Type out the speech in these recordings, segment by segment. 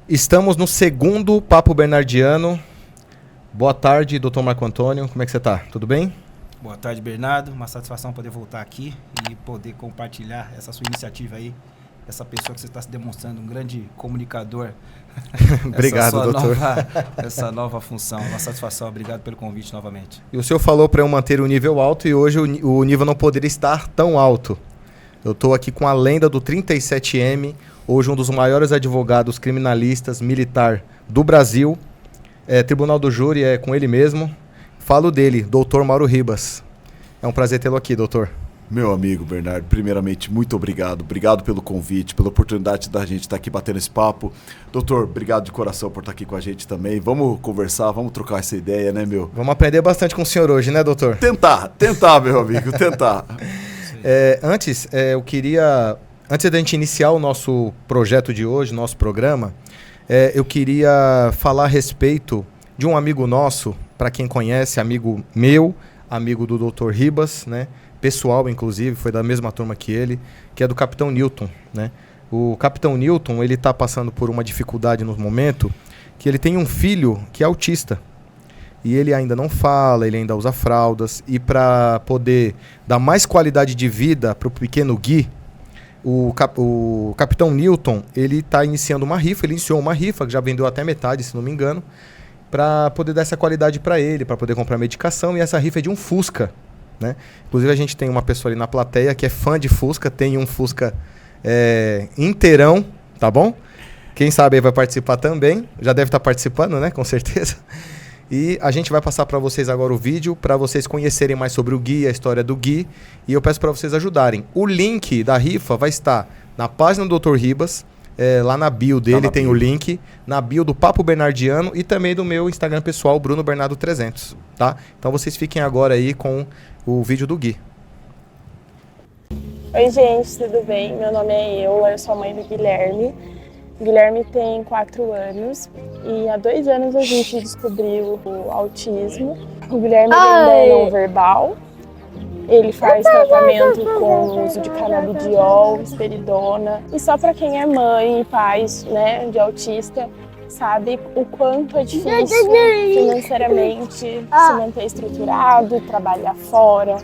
Estamos no segundo Papo Bernardiano. Boa tarde, doutor Marco Antônio. Como é que você está? Tudo bem? Boa tarde, Bernardo. Uma satisfação poder voltar aqui e poder compartilhar essa sua iniciativa aí. Essa pessoa que você está se demonstrando um grande comunicador. Obrigado, doutor. Essa nova função. Uma satisfação. Obrigado pelo convite novamente. E o senhor falou para eu manter o nível alto e hoje o nível não poderia estar tão alto. Eu estou aqui com a lenda do 37M, hoje um dos maiores advogados criminalistas militar do Brasil. Tribunal do Júri é com ele mesmo. Falo dele, doutor Mauro Ribas. É um prazer tê-lo aqui, doutor. Meu amigo Bernardo, primeiramente, muito obrigado. Obrigado pelo convite, pela oportunidade da gente estar aqui batendo esse papo. Doutor, obrigado de coração por estar aqui com a gente também. Vamos conversar, vamos trocar essa ideia, né, meu? Vamos aprender bastante com o senhor hoje, né, doutor? Tentar, meu amigo, tentar. Eu queria... Antes da gente iniciar o nosso projeto de hoje, nosso programa, eu queria falar a respeito de um amigo nosso, para quem conhece, amigo meu, amigo do doutor Ribas, né? Pessoal, inclusive, foi da mesma turma que ele, que é do Capitão Newton, né? O Capitão Newton, ele está passando por uma dificuldade no momento, que ele tem um filho que é autista. E ele ainda não fala, ele ainda usa fraldas. E para poder dar mais qualidade de vida para o pequeno Gui, o Capitão Newton, ele está iniciando uma rifa, ele iniciou uma rifa, que já vendeu até metade, se não me engano, para poder dar essa qualidade para ele, para poder comprar medicação. E essa rifa é de um Fusca, né? Inclusive a gente tem uma pessoa ali na plateia que é fã de Fusca, tem um Fusca inteirão, tá bom? Quem sabe aí vai participar também, já deve estar participando, né? Com certeza. E a gente vai passar para vocês agora o vídeo, para vocês conhecerem mais sobre o Gui, a história do Gui, e eu peço para vocês ajudarem. O link da rifa vai estar na página do Dr. Ribas, lá na bio dele tem o link, na bio do Papo Bernardiano e também do meu Instagram pessoal, Bruno Bernardo 300, tá? Então vocês fiquem agora aí com o vídeo do Gui. Oi gente, tudo bem? Meu nome é eu sou a mãe do Guilherme. O Guilherme tem 4 anos e há 2 anos a gente descobriu o autismo. O Guilherme ainda é não verbal. Ele faz tratamento com o uso de canabidiol, esperidona. E só para quem é mãe e pai, né, de autista, sabe o quanto é difícil financeiramente se manter estruturado, trabalhar fora,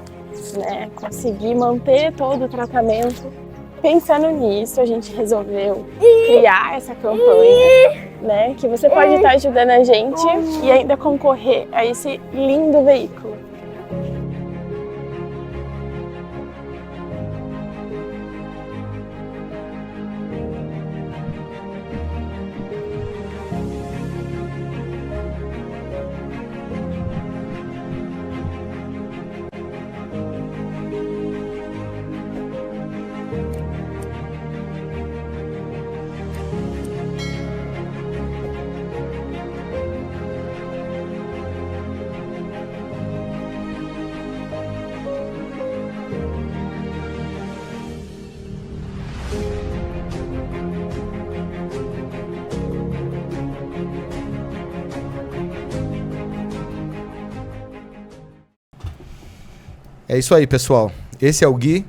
né, conseguir manter todo o tratamento. Pensando nisso, a gente resolveu criar essa campanha, né, que você pode estar ajudando a gente e ainda concorrer a esse lindo veículo. É isso aí, pessoal. Esse é o Gui,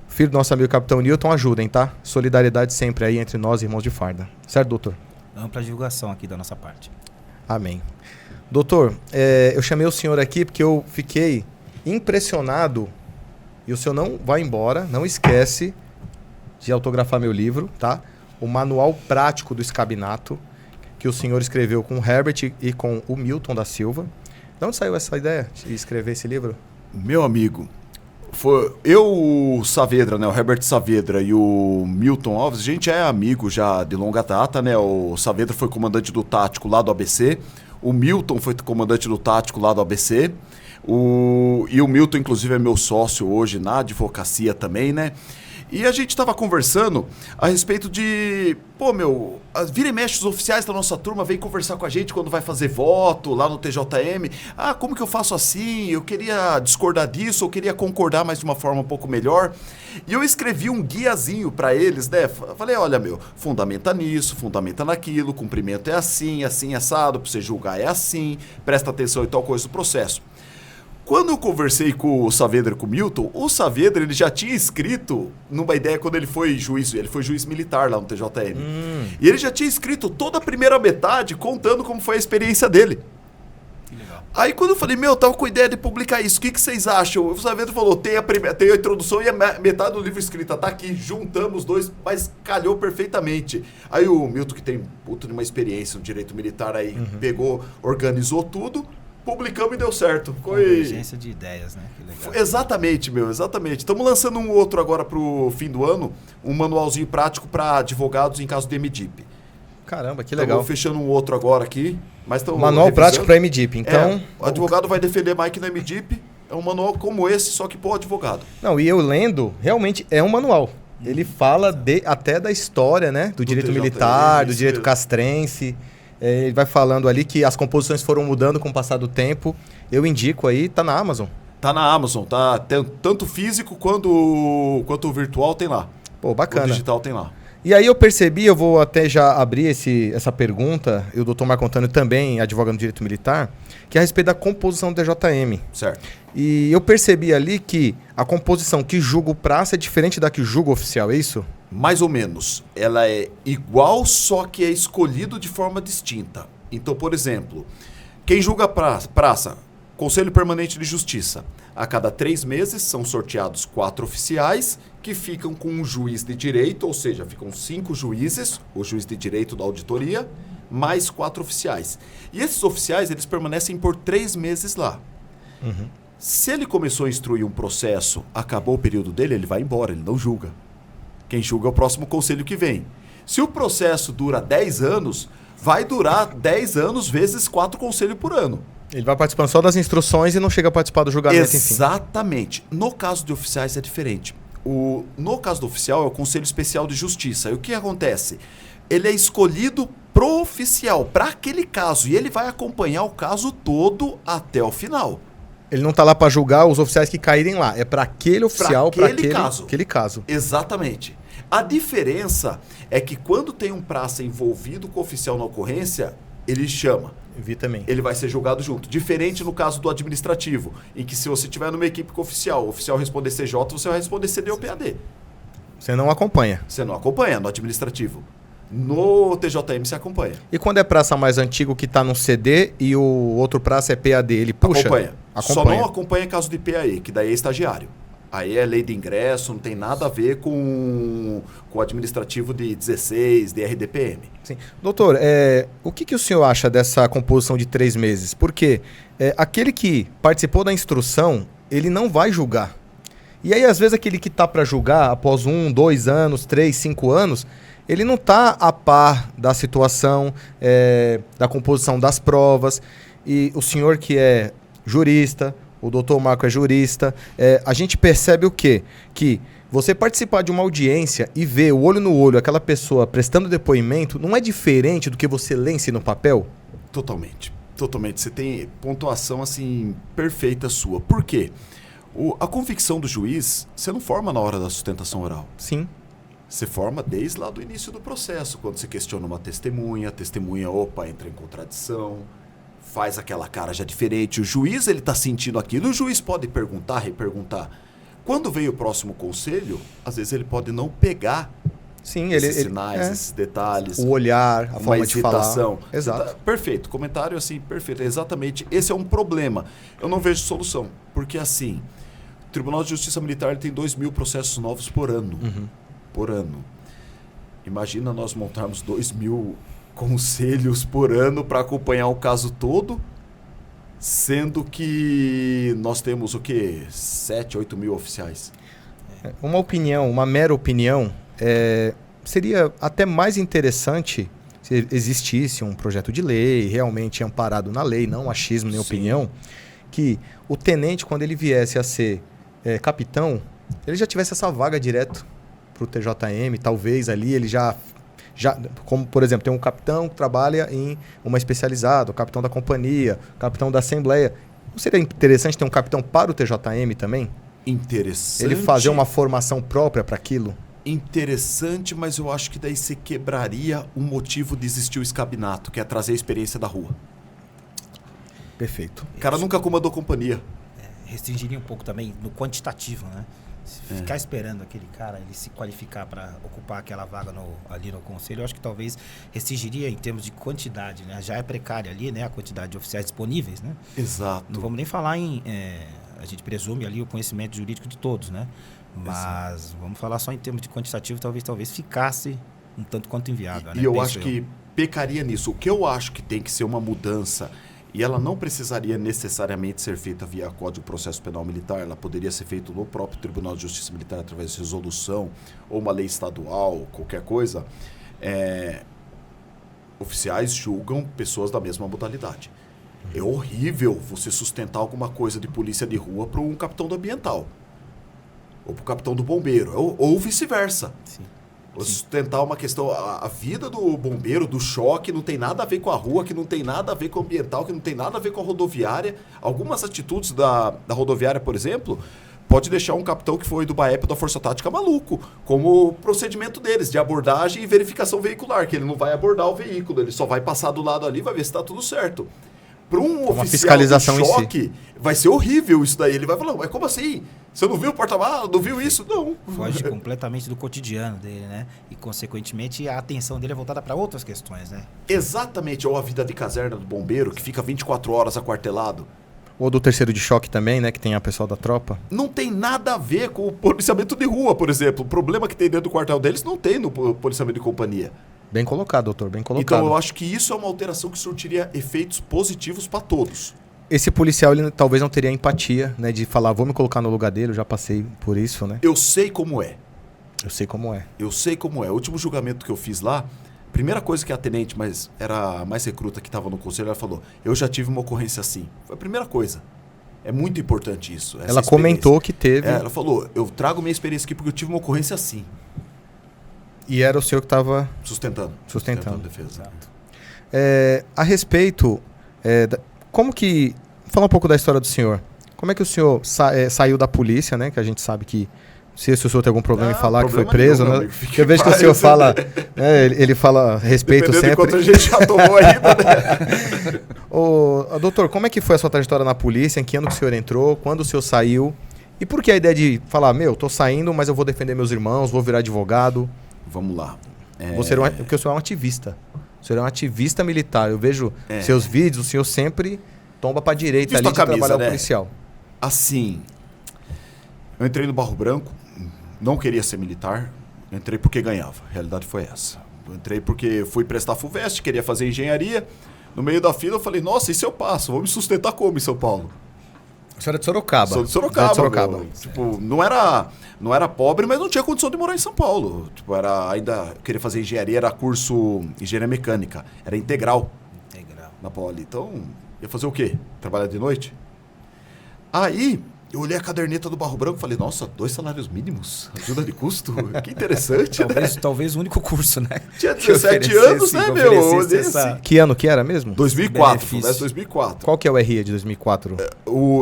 filho do nosso amigo Capitão Newton. Ajudem, tá? Solidariedade sempre aí entre nós, irmãos de farda. Certo, doutor? Ampla divulgação aqui da nossa parte. Amém. Doutor, eu chamei o senhor aqui porque eu fiquei impressionado. E o senhor não vai embora, não esquece de autografar meu livro, tá? O Manual Prático do Escabinato, que o senhor escreveu com o Herbert e com o Milton da Silva. De onde saiu essa ideia de escrever esse livro? Meu amigo, foi o Saavedra, né? O Herbert Saavedra e o Milton Alves, a gente é amigo já de longa data, né? O Saavedra foi comandante do Tático lá do ABC, o Milton foi comandante do Tático lá do ABC, e o Milton, inclusive, é meu sócio hoje na advocacia também, né? E a gente estava conversando a respeito de... vira e mexe, os oficiais da nossa turma vêm conversar com a gente quando vai fazer voto lá no TJM. Como que eu faço assim? Eu queria discordar disso, eu queria concordar, mas de uma forma um pouco melhor. E eu escrevi um guiazinho para eles, né? Falei, olha, fundamenta nisso, fundamenta naquilo, cumprimento é assim, assim, assado, para você julgar é assim, presta atenção em tal coisa do processo. Quando eu conversei com o Saavedra e com o Milton, o Saavedra ele já tinha escrito numa ideia quando ele foi juiz militar lá no TJM. E ele já tinha escrito toda a primeira metade contando como foi a experiência dele. Que legal. Aí quando eu falei, eu tava com a ideia de publicar isso, o que vocês acham? O Saavedra falou, tem a introdução e a metade do livro escrita, tá aqui, juntamos os dois, mas calhou perfeitamente. Aí o Milton, que tem uma experiência no direito militar aí, pegou, organizou tudo, publicamos e deu certo. Convergência de ideias, né? Que legal. Exatamente, exatamente. Estamos lançando um outro agora pro fim do ano, um manualzinho prático para advogados em caso de MDIP. Caramba, que legal. Estamos fechando um outro agora aqui. Mas manual prático para MDIP, então... o advogado vai defender mais que no MDIP. É um manual como esse, só que pro advogado. Não, e eu lendo, realmente é um manual. Ele fala até da história, né? Do direito militar, do direito castrense. Ele vai falando ali que as composições foram mudando com o passar do tempo. Eu indico aí, tá na Amazon. Tá na Amazon, tá? Tanto físico quanto o virtual tem lá. Pô, bacana. O digital tem lá. E aí eu percebi, eu vou até já abrir essa pergunta, e o doutor Marco Antônio também advoga no direito militar, que é a respeito da composição do DJM. Certo. E eu percebi ali que a composição que julga o praça é diferente da que julga o oficial, é isso? Mais ou menos. Ela é igual, só que é escolhido de forma distinta. Então, por exemplo, quem julga praça, Conselho Permanente de Justiça. A cada 3 meses são sorteados 4 oficiais que ficam com um juiz de direito, ou seja, ficam 5 juízes, o juiz de direito da auditoria, mais 4 oficiais. E esses oficiais, eles permanecem por 3 meses lá. Se ele começou a instruir um processo, acabou o período dele, ele vai embora, ele não julga. Quem julga é o próximo conselho que vem. Se o processo dura 10 anos, vai durar 10 anos vezes 4 conselhos por ano. Ele vai participando só das instruções e não chega a participar do julgamento, enfim. Exatamente. No caso de oficiais é diferente. No caso do oficial é o Conselho Especial de Justiça. E o que acontece? Ele é escolhido pro oficial, para aquele caso. E ele vai acompanhar o caso todo até o final. Ele não está lá para julgar os oficiais que caírem lá. É para aquele oficial, para aquele caso. Exatamente. A diferença é que quando tem um praça envolvido com o oficial na ocorrência, ele chama. Vi também. Ele vai ser julgado junto. Diferente no caso do administrativo, em que se você tiver numa equipe com o oficial responder CJ, você vai responder CD ou PAD. Você não acompanha. Você não acompanha no administrativo. No TJM você acompanha. E quando é praça mais antigo que está no CD e o outro praça é PAD, ele puxa? Acompanha. Só não acompanha caso de PAE, que daí é estagiário. Aí é lei de ingresso, não tem nada a ver com o administrativo de 16, de RDPM. Sim. Doutor, o que o senhor acha dessa composição de 3 meses? Porque aquele que participou da instrução, ele não vai julgar. E aí, às vezes, aquele que está para julgar após 1, 2 anos, 3, 5 anos, ele não está a par da situação, da composição das provas. E o senhor que é jurista, o doutor Marco é jurista, a gente percebe o quê? Que você participar de uma audiência e ver o olho no olho aquela pessoa prestando depoimento não é diferente do que você lê em si no papel? Totalmente. Totalmente. Você tem pontuação assim perfeita sua. Por quê? A convicção do juiz, você não forma na hora da sustentação oral. Sim. Você forma desde lá do início do processo, quando você questiona uma testemunha, a testemunha, entra em contradição, faz aquela cara já diferente. O juiz, ele está sentindo aquilo, o juiz pode perguntar, reperguntar. Quando vem o próximo conselho, às vezes ele pode não pegar esses sinais, esses detalhes. O olhar, a forma de falar. Exato. Perfeito, comentário assim, perfeito. Exatamente, esse é um problema. Eu não vejo solução, porque assim, o Tribunal de Justiça Militar ele tem 2.000 processos novos por ano. Por ano. Imagina nós montarmos 2.000 conselhos por ano para acompanhar o caso todo, sendo que nós temos 7, 8 mil oficiais. Uma opinião, uma mera opinião, seria até mais interessante se existisse um projeto de lei realmente amparado na lei, não achismo nem opinião, que o tenente, quando ele viesse a ser capitão, ele já tivesse essa vaga direto para o TJM, talvez ali ele já, como por exemplo, tem um capitão que trabalha em uma especializada, o capitão da companhia, o capitão da assembleia. Não seria interessante ter um capitão para o TJM também? Interessante. Ele fazer uma formação própria para aquilo? Interessante, mas eu acho que daí você quebraria o motivo de existir o escabinato, que é trazer a experiência da rua. Perfeito. O cara nunca comandou companhia. restringiria um pouco também no quantitativo, né? Se ficar esperando aquele cara ele se qualificar para ocupar aquela vaga ali no conselho, eu acho que talvez restringiria em termos de quantidade, né? Já é precária ali, né? A quantidade de oficiais disponíveis, né? Exato. Não vamos nem falar a gente presume ali o conhecimento jurídico de todos, né? Mas vamos falar só em termos de quantitativo, talvez ficasse um tanto quanto inviável. E eu acho que pecaria nisso. O que eu acho que tem que ser uma mudança, e ela não precisaria necessariamente ser feita via Código de Processo Penal Militar, ela poderia ser feita no próprio Tribunal de Justiça Militar através de resolução, ou uma lei estadual, qualquer coisa. Oficiais julgam pessoas da mesma modalidade. É horrível você sustentar alguma coisa de polícia de rua para um capitão do ambiental. Ou para o capitão do bombeiro. Ou vice-versa. Sim. Ou sustentar uma questão... A vida do bombeiro, do choque, não tem nada a ver com a rua, que não tem nada a ver com o ambiental, que não tem nada a ver com a rodoviária. Algumas atitudes da rodoviária, por exemplo, pode deixar um capitão que foi do BAEP da Força Tática maluco, como o procedimento deles, de abordagem e verificação veicular, que ele não vai abordar o veículo, ele só vai passar do lado ali e vai ver se está tudo certo. Para um oficial fiscalização de choque, vai ser horrível isso daí. Ele vai falar, mas como assim? Você não viu o porta-malas? Não viu isso? Não. Foge completamente do cotidiano dele, né? E, consequentemente, a atenção dele é voltada para outras questões, né? Exatamente. Ou a vida de caserna do bombeiro, que fica 24 horas aquartelado. Ou do terceiro de choque também, né? Que tem a pessoal da tropa. Não tem nada a ver com o policiamento de rua, por exemplo. O problema que tem dentro do quartel deles não tem no policiamento de companhia. Bem colocado, doutor, bem colocado. Então eu acho que isso é uma alteração que surtiria efeitos positivos para todos. Esse policial, ele talvez não teria empatia, né? De falar, vou me colocar no lugar dele, eu já passei por isso, né? Eu sei como é. Eu sei como é. Eu sei como é. O último julgamento que eu fiz lá, primeira coisa que a tenente, mas era a mais recruta que estava no conselho, ela falou, eu já tive uma ocorrência assim. Foi a primeira coisa. É muito importante isso. Ela comentou que teve. Ela falou, eu trago minha experiência aqui porque eu tive uma ocorrência assim. E era o senhor que estava... Sustentando Sustentando. a defesa. A respeito, como que... Fala um pouco da história do senhor. Como é que o senhor saiu da polícia, né? Que a gente sabe que... Se o senhor tem algum problema em falar que foi preso, nenhum, né? Porque eu vejo que o senhor fala... ele fala respeito dependendo sempre. De quanto a gente já tomou ainda, né? Doutor, como é que foi a sua trajetória na polícia? Em que ano que o senhor entrou? Quando o senhor saiu? E por que a ideia de falar, tô saindo, mas eu vou defender meus irmãos, vou virar advogado? Vamos lá. Porque o senhor é um ativista. O senhor é um ativista militar. Eu vejo seus vídeos, o senhor sempre tomba pra direita ali de trabalhar o policial. Assim, eu entrei no Barro Branco, não queria ser militar, eu entrei porque ganhava. A realidade foi essa. Eu entrei porque fui prestar FUVEST, queria fazer engenharia. No meio da fila eu falei, nossa, e se eu passo? Vou me sustentar como em São Paulo? O senhor é de Sorocaba. Sou de Sorocaba. Tipo, não era pobre, mas não tinha condição de morar em São Paulo. Tipo, eu queria fazer engenharia, era curso engenharia mecânica. Era integral. Na Poli. Então, ia fazer o quê? Trabalhar de noite? Aí, eu olhei a caderneta do Barro Branco e falei, nossa, 2 salários mínimos? Ajuda de custo? Que interessante, talvez o único curso, né? Tinha 17 anos, né, meu? Que ano que era mesmo? 2004, FUVEST 2004. Qual que é o RI de 2004?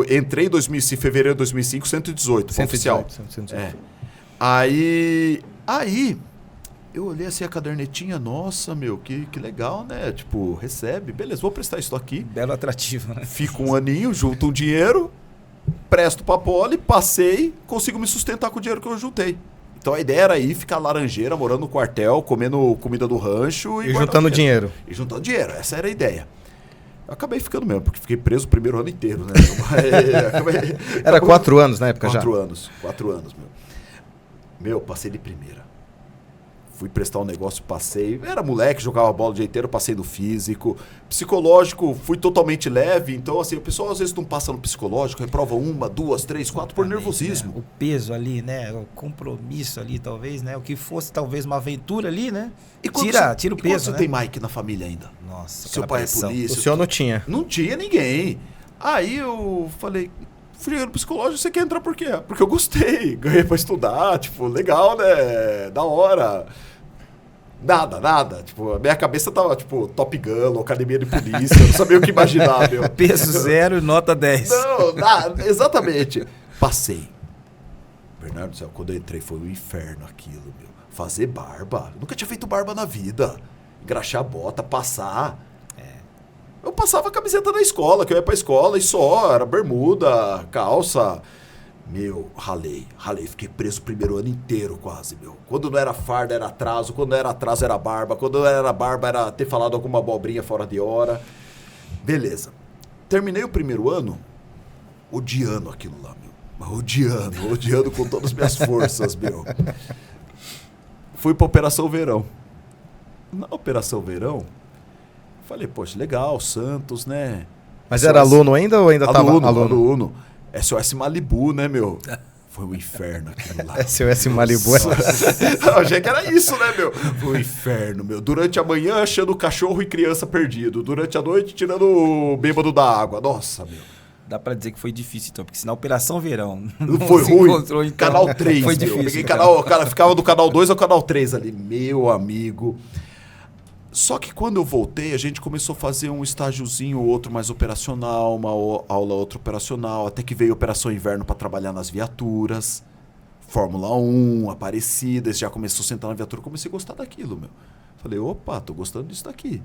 Entrei em fevereiro de 2005, 118, oficial. 118. Aí, eu olhei assim a cadernetinha, nossa, meu, que legal, né? Tipo, recebe, beleza, vou prestar isso aqui. Belo atrativo, né? Fico um aninho, junto um dinheiro, presto pra Poli, passei, consigo me sustentar com o dinheiro que eu juntei. Então a ideia era ir ficar laranjeira, morando no quartel, comendo comida do rancho e juntando dinheiro. E juntando dinheiro, essa era a ideia. Eu acabei ficando mesmo, porque fiquei preso o primeiro ano inteiro, né? Era 4 anos na época 4 anos, meu. Meu, passei de primeira. Fui prestar um negócio, passei. Era moleque, jogava bola o dia inteiro, passei no físico. Psicológico, fui totalmente leve. Então, assim, o pessoal às vezes não passa no psicológico, reprova 1, 2, 3, 4 por nervosismo. Né? O peso ali, né? O compromisso ali, talvez, né? O que fosse talvez uma aventura ali, né? E tira o peso, você né? tem Mike na família ainda? Nossa, seu pai pressão. É polícia. O senhor não tinha? Não tinha ninguém. Aí eu falei... Fui no psicológico, você quer entrar por quê? Porque eu gostei, ganhei pra estudar, tipo, legal, né? Da hora. Nada. Tipo, a minha cabeça tava, tipo, Top Gun, academia de polícia, eu não sabia o que imaginar, meu. Peso 0 e nota 10. Não, nada, exatamente. Passei. Bernardo do céu, quando eu entrei foi um inferno aquilo, meu. Fazer barba. Eu nunca tinha feito barba na vida. Engraxar a bota, passar. Eu passava a camiseta na escola, que eu ia pra escola e só, era bermuda, calça. Meu, ralei. Fiquei preso o primeiro ano inteiro quase, meu. Quando não era farda, era atraso. Quando não era atraso, era barba. Quando não era barba, era ter falado alguma abobrinha fora de hora. Beleza. Terminei o primeiro ano odiando aquilo lá, meu. Odiando com todas as minhas forças, meu. Fui pra Operação Verão. Na Operação Verão, falei, poxa, legal, Santos, né? Mas era aluno ainda ou ainda estava aluno? SOS Malibu, né, meu? Foi um inferno aquilo lá. SOS Malibu. Eu achei que era isso, né, meu? Foi um inferno, meu. Durante a manhã, achando cachorro e criança perdido. Durante a noite, tirando o bêbado da água. Nossa, meu. Dá pra dizer que foi difícil, então. Porque se na Operação Verão não foi ruim. Encontrou, então, canal 3, foi meu. difícil. Peguei canal, cara, ficava do canal 2 ao canal 3 ali. Meu amigo. Só que quando eu voltei, a gente começou a fazer um estágiozinho, outro mais operacional, uma aula outra operacional, até que veio Operação Inverno para trabalhar nas viaturas, Fórmula 1, Aparecidas, já começou a sentar na viatura, comecei a gostar daquilo, meu. Falei, opa, tô gostando disso daqui.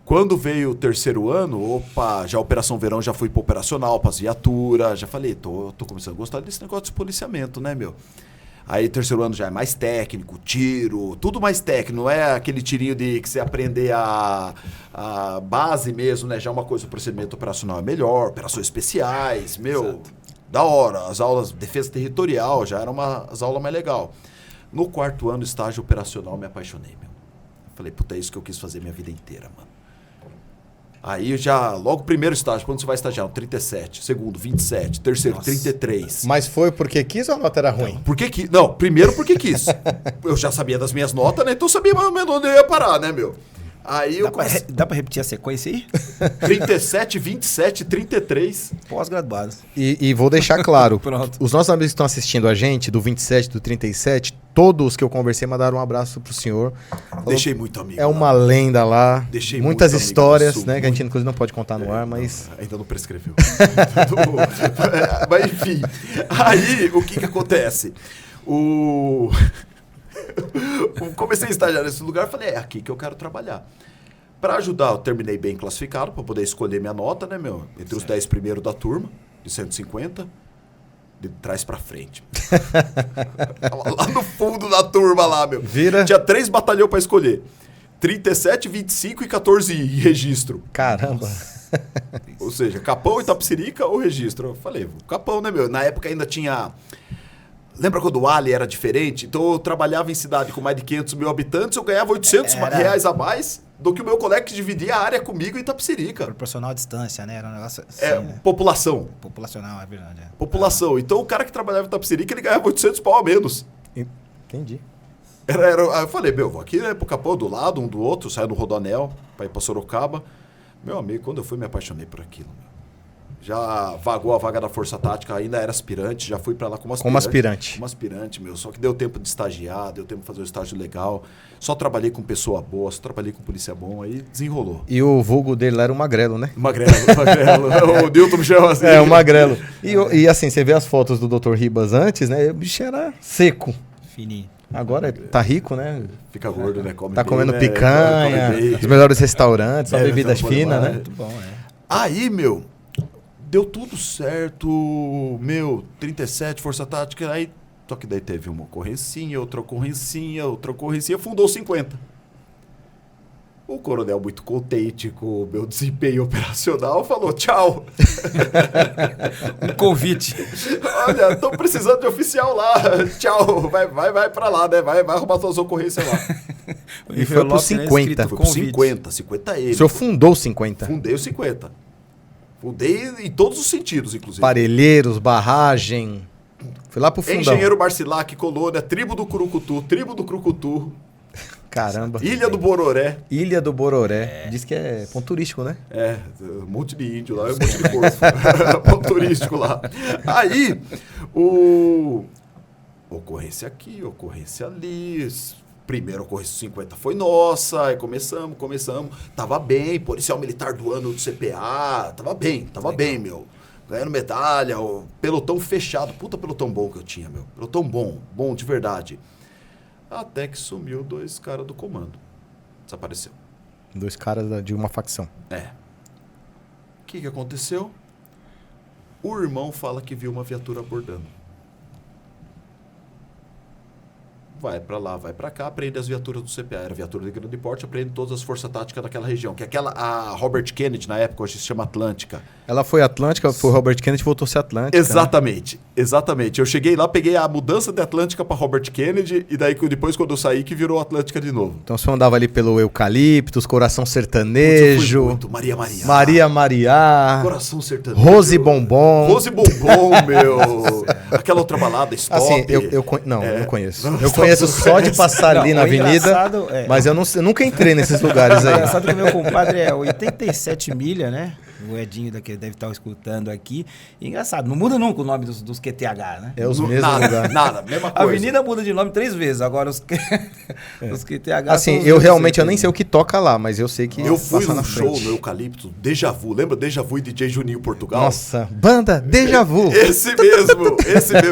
Quando veio o terceiro ano, opa, já a Operação Verão já fui para operacional, para as viaturas, já falei, tô começando a gostar desse negócio de policiamento, né, meu? Aí terceiro ano já é mais técnico, tiro, tudo mais técnico, não é aquele tirinho de que você aprender a base mesmo, né? Já é uma coisa, o procedimento operacional é melhor, operações especiais, meu, exato. Da hora. As aulas de defesa territorial já eram as aulas mais legal. No quarto ano, estágio operacional, me apaixonei, meu. Falei, puta, é isso que eu quis fazer minha vida inteira, mano. Aí já, logo primeiro estágio, quando você vai estagiar, 37, segundo, 27, terceiro, nossa, 33. Mas foi porque quis ou a nota era ruim? Porque quis. Não, primeiro porque quis. Eu já sabia das minhas notas, né? Então eu sabia mais ou menos onde eu ia parar, né, meu? Aí dá pra repetir a sequência aí? 37, 27, 33. Pós-graduados. E vou deixar claro, os nossos amigos que estão assistindo a gente, do 27, do 37, todos que eu conversei mandaram um abraço pro senhor. Deixei muito amigo. É uma lenda lá. Deixei muitas muito histórias, amigo, né? Que a gente inclusive não pode contar no ar, mas... Não, ainda não prescreveu. Mas enfim. Aí, o que acontece? Comecei a estagiar nesse lugar, falei, é aqui que eu quero trabalhar. Para ajudar, eu terminei bem classificado, para poder escolher minha nota, né, meu? Entre os 10 primeiros da turma, de 150, de trás para frente. Lá no fundo da turma, lá, meu. Vira. Tinha 3 batalhões para escolher. 37, 25 e 14 registro. Caramba. Ou seja, Capão, Itapecerica ou registro? Eu falei, Capão, né, meu? Na época ainda tinha... Lembra quando o Ali era diferente? Então eu trabalhava em cidade com mais de 500 mil habitantes, eu ganhava R$800 a mais do que o meu colega que dividia a área comigo em Itapecerica. Proporcional à distância, né? Era um negócio assim, né? População. Populacional, é verdade. É. População. Então o cara que trabalhava em Itapecerica, ele ganhava R$800 a menos. Entendi. Aí eu falei, meu, vou aqui, né, pro Capão, do lado, um do outro, saio no Rodoanel, pra ir pra Sorocaba. Meu amigo, quando eu fui, me apaixonei por aquilo, meu. Já vagou a vaga da Força Tática, ainda era aspirante, já fui para lá como aspirante. Como aspirante, meu. Só que deu tempo de estagiar, deu tempo de fazer um estágio legal. Só trabalhei com pessoa boa, só trabalhei com polícia bom, aí desenrolou. E o vulgo dele lá era o Magrelo, né? Magrelo. O Nilton me chama assim. É, o Magrelo. E assim, você vê as fotos do Dr. Ribas antes, né? O bicho era seco. Fininho. Agora tá rico, né? Fica gordo, né? Come tá bem, comendo né? picanha, os melhores restaurantes, só bebidas finas, né? Muito bom, né? Aí, meu... Deu tudo certo, meu, 37, Força Tática, aí, só que daí teve uma ocorrência, outra ocorrência, fundou 50. O coronel, muito contente com o meu desempenho operacional, falou tchau. Um convite. Olha, estão precisando de oficial lá, tchau, vai pra lá, né, vai arrumar suas ocorrências lá. E foi pro 50. Foi pro 50 ele. O senhor fundou 50? Fundei os 50. Fundei em todos os sentidos, inclusive. Parelheiros, barragem. Fui lá pro fundão. Engenheiro Marcilac, Colônia, Tribo do Crucutu. Caramba. Ilha do Bororé. Ilha do Bororé. Diz que é ponto turístico, né? É, um monte de índio lá, um monte de corpo. Ponto turístico lá. Aí, ocorrência aqui, ocorrência ali... Primeiro ocorrência 50 foi nossa, aí começamos. Tava bem, policial militar do ano do CPA, tava bem, meu. Ganhando medalha, o pelotão fechado. Puta pelotão bom que eu tinha, meu. Pelotão bom de verdade. Até que sumiu 2 caras do comando. Desapareceu. 2 caras de uma facção. O que aconteceu? O irmão fala que viu uma viatura abordando. Vai pra lá, vai pra cá, aprende as viaturas do CPA. Era viatura de grande porte, aprende todas as forças táticas daquela região. Que a Robert Kennedy, na época, hoje se chama Atlântica. Ela foi Atlântica, foi Robert Kennedy, voltou a ser Atlântica. Exatamente, né? Exatamente. Eu cheguei lá, peguei a mudança de Atlântica pra Robert Kennedy, e daí depois, quando eu saí, que virou Atlântica de novo. Então você andava ali pelo Eucaliptus, Coração Sertanejo. Eu fui muito. Maria Maria. Maria Maria. Coração Sertanejo. Rose Bombom. Rose Bombom, meu. Aquela outra balada, Stop. Assim, não conheço. Eu conheço só de passar ali na avenida, mas eu nunca entrei nesses lugares aí. Engraçado que o meu compadre é 87 milha, né? O Edinho daqui deve estar escutando aqui. E engraçado, não muda nunca o nome dos QTH, né? É os mesmos lugares. Nada, mesma coisa. A avenida muda de nome 3 vezes, agora os QTH assim, eu realmente nem sei o que toca lá, mas eu sei que eu fui num num show no Eucalipto, Deja Vu. Lembra Deja Vu e DJ Juninho Portugal? Nossa, banda Deja Vu. Esse mesmo.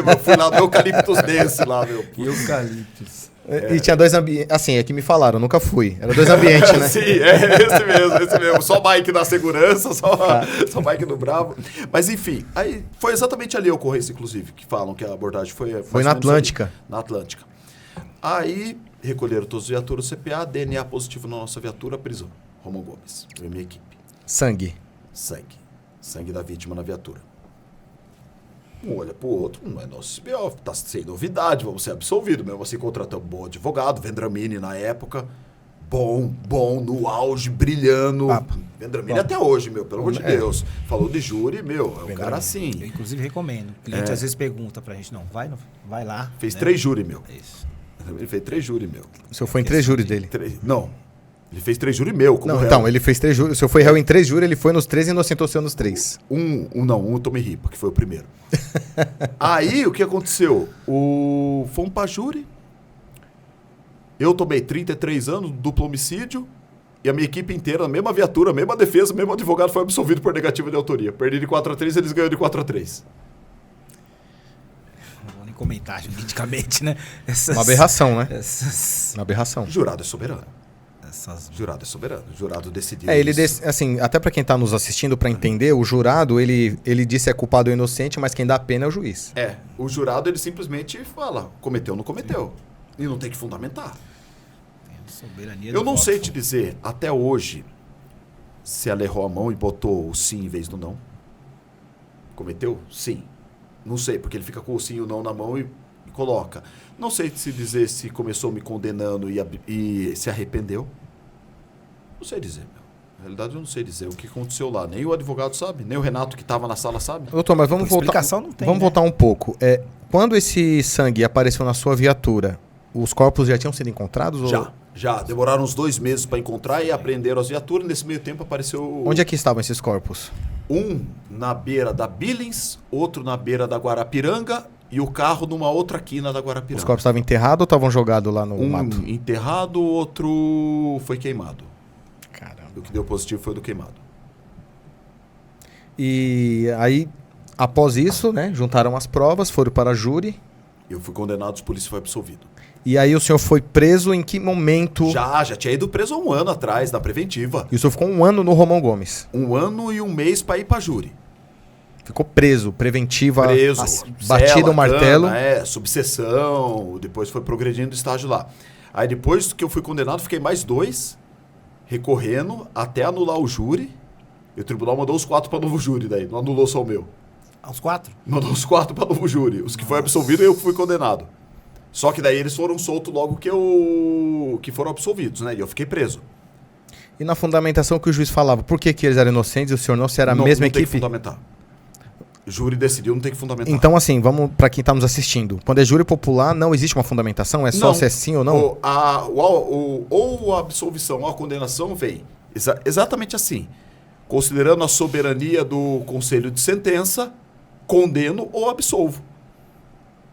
Eu fui lá no Eucaliptus desse lá, meu. Eucaliptus. E tinha 2 ambientes, assim, é que me falaram, nunca fui. Era 2 ambientes, né? Sim, esse mesmo. Só bike na segurança, só bike no Bravo. Mas enfim, aí foi exatamente ali a ocorrência, inclusive, que falam que a abordagem foi na Atlântica. Ali, na Atlântica. Aí recolheram todas as viaturas do CPA, DNA positivo na nossa viatura, prisão. Romão Gomes, eu e minha equipe. Sangue Sangue da vítima na viatura. Um olha pro outro, não é nosso CBO, tá sem novidade, vamos ser absolvidos. Mesmo assim, contratamos um bom advogado, Vendramini na época, bom, no auge, brilhando. Vendramini até hoje, meu, pelo amor de Deus. Falou de júri, meu, é um cara assim. Eu, inclusive, recomendo. O cliente às vezes pergunta pra gente, vai lá. Fez né? 3 júri, meu. Isso. Ele fez 3 júri, meu. O senhor foi em 3 júris dele? Não, ele fez 3 júri meu. Como não, réu. então, ele fez 3 júris. O senhor foi réu em 3 júris, ele foi nos 3 e inocentou-se nos 3. Um eu tomei ripa, que foi o primeiro. Aí, o que aconteceu? Fomos pra júri. Eu tomei 33 anos, duplo homicídio. E a minha equipe inteira, a mesma viatura, a mesma defesa, o mesmo advogado foi absolvido por negativa de autoria. Perdi de 4-3, eles ganham de 4-3. Não vou nem comentar juridicamente, né? Uma aberração, né? Uma aberração. Jurado é soberano. Jurado é soberano. O jurado decidiu isso. Assim, até pra quem tá nos assistindo, pra entender, o jurado, ele disse é culpado ou inocente, mas quem dá a pena é o juiz. O jurado, ele simplesmente fala, cometeu ou não cometeu. E não tem que fundamentar. Eu não sei te dizer, até hoje, se ela errou a mão e botou o sim em vez do não. Cometeu? Sim. Não sei, porque ele fica com o sim e o não na mão e coloca. Não sei te dizer se começou me condenando e se arrependeu. Não sei dizer, meu. Na realidade, eu não sei dizer o que aconteceu lá. Nem o advogado sabe, nem o Renato que estava na sala sabe. Doutor, mas vamos voltar. Explicação não tem, vamos voltar um pouco. Quando esse sangue apareceu na sua viatura, os corpos já tinham sido encontrados? Já. Demoraram uns 2 meses para encontrar e apreenderam as viaturas. Nesse meio tempo apareceu... Onde é que estavam esses corpos? Um na beira da Billings, outro na beira da Guarapiranga e o carro numa outra quina da Guarapiranga. Os corpos estavam enterrados ou estavam jogados lá no mato? Um enterrado, outro foi queimado. Caramba. O que deu positivo foi o do queimado. E aí, após isso, né, juntaram as provas, foram para a júri. Eu fui condenado, os polícia foi absolvido. E aí o senhor foi preso em que momento? Já tinha ido preso há 1 ano atrás, na preventiva. E o senhor ficou 1 ano no Romão Gomes? 1 ano e 1 mês para ir para júri. Ficou preso, preventiva, batido o martelo. Subseção, depois foi progredindo o estágio lá. Aí depois que eu fui condenado, fiquei mais 2, recorrendo até anular o júri. E o tribunal mandou os 4 para novo júri daí, não anulou só o meu. Os 4? Mandou os 4 para novo júri. Os que foi absolvido e eu fui condenado. Só que daí eles foram soltos logo que foram absolvidos, né? E eu fiquei preso. E na fundamentação que o juiz falava, por que eles eram inocentes e o senhor não? Se era a mesma equipe? Não tem que fundamentar. O júri decidiu, não tem que fundamentar. Então, assim, vamos para quem está nos assistindo. Quando é júri popular, não existe uma fundamentação? É só não. Se é sim ou não? Ou a absolvição ou a condenação vem exatamente assim. Considerando a soberania do conselho de sentença, condeno ou absolvo.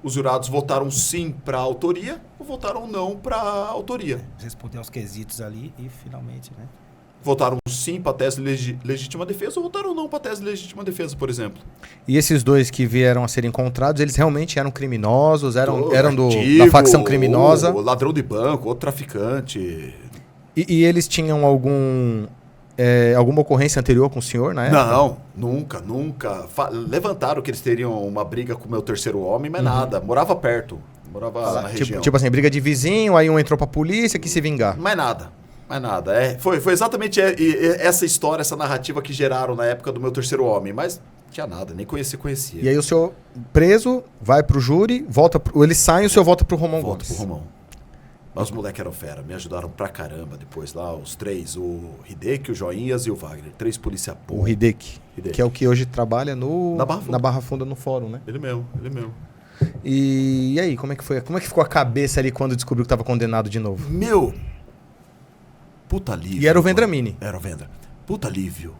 Os jurados votaram sim para a autoria ou votaram não para a autoria. Responder aos quesitos ali e finalmente, né? Votaram sim para a tese legítima defesa ou votaram não para a tese legítima defesa, por exemplo. E esses 2 que vieram a ser encontrados, eles realmente eram criminosos, eram da ativo, facção criminosa? Ladrão de banco, outro traficante. E eles tinham alguma ocorrência anterior com o senhor na época? Não, nunca. Levantaram que eles teriam uma briga com o meu terceiro homem, mas nada. Morava perto. Morava na região. Tipo assim, briga de vizinho, aí um entrou pra polícia, quis se vingar. Mais nada. Foi exatamente essa história, essa narrativa que geraram na época do meu terceiro homem. Mas não tinha nada, nem conhecia. E aí o senhor preso, vai pro júri, ele sai e o senhor volta pro Romão Gomes. Volta pro Romão. Mas os moleques eram fera, me ajudaram pra caramba depois lá, os três, o Hideki, o Joinhas e o Wagner. 3 polícia boa. O Hideki, que é o que hoje trabalha na Barra Funda no fórum, né? Ele mesmo. E aí, como é que foi? Como é que ficou a cabeça ali quando descobriu que tava condenado de novo? Meu, puta alívio. E era o Vendramini. Era o Vendra. Puta alívio.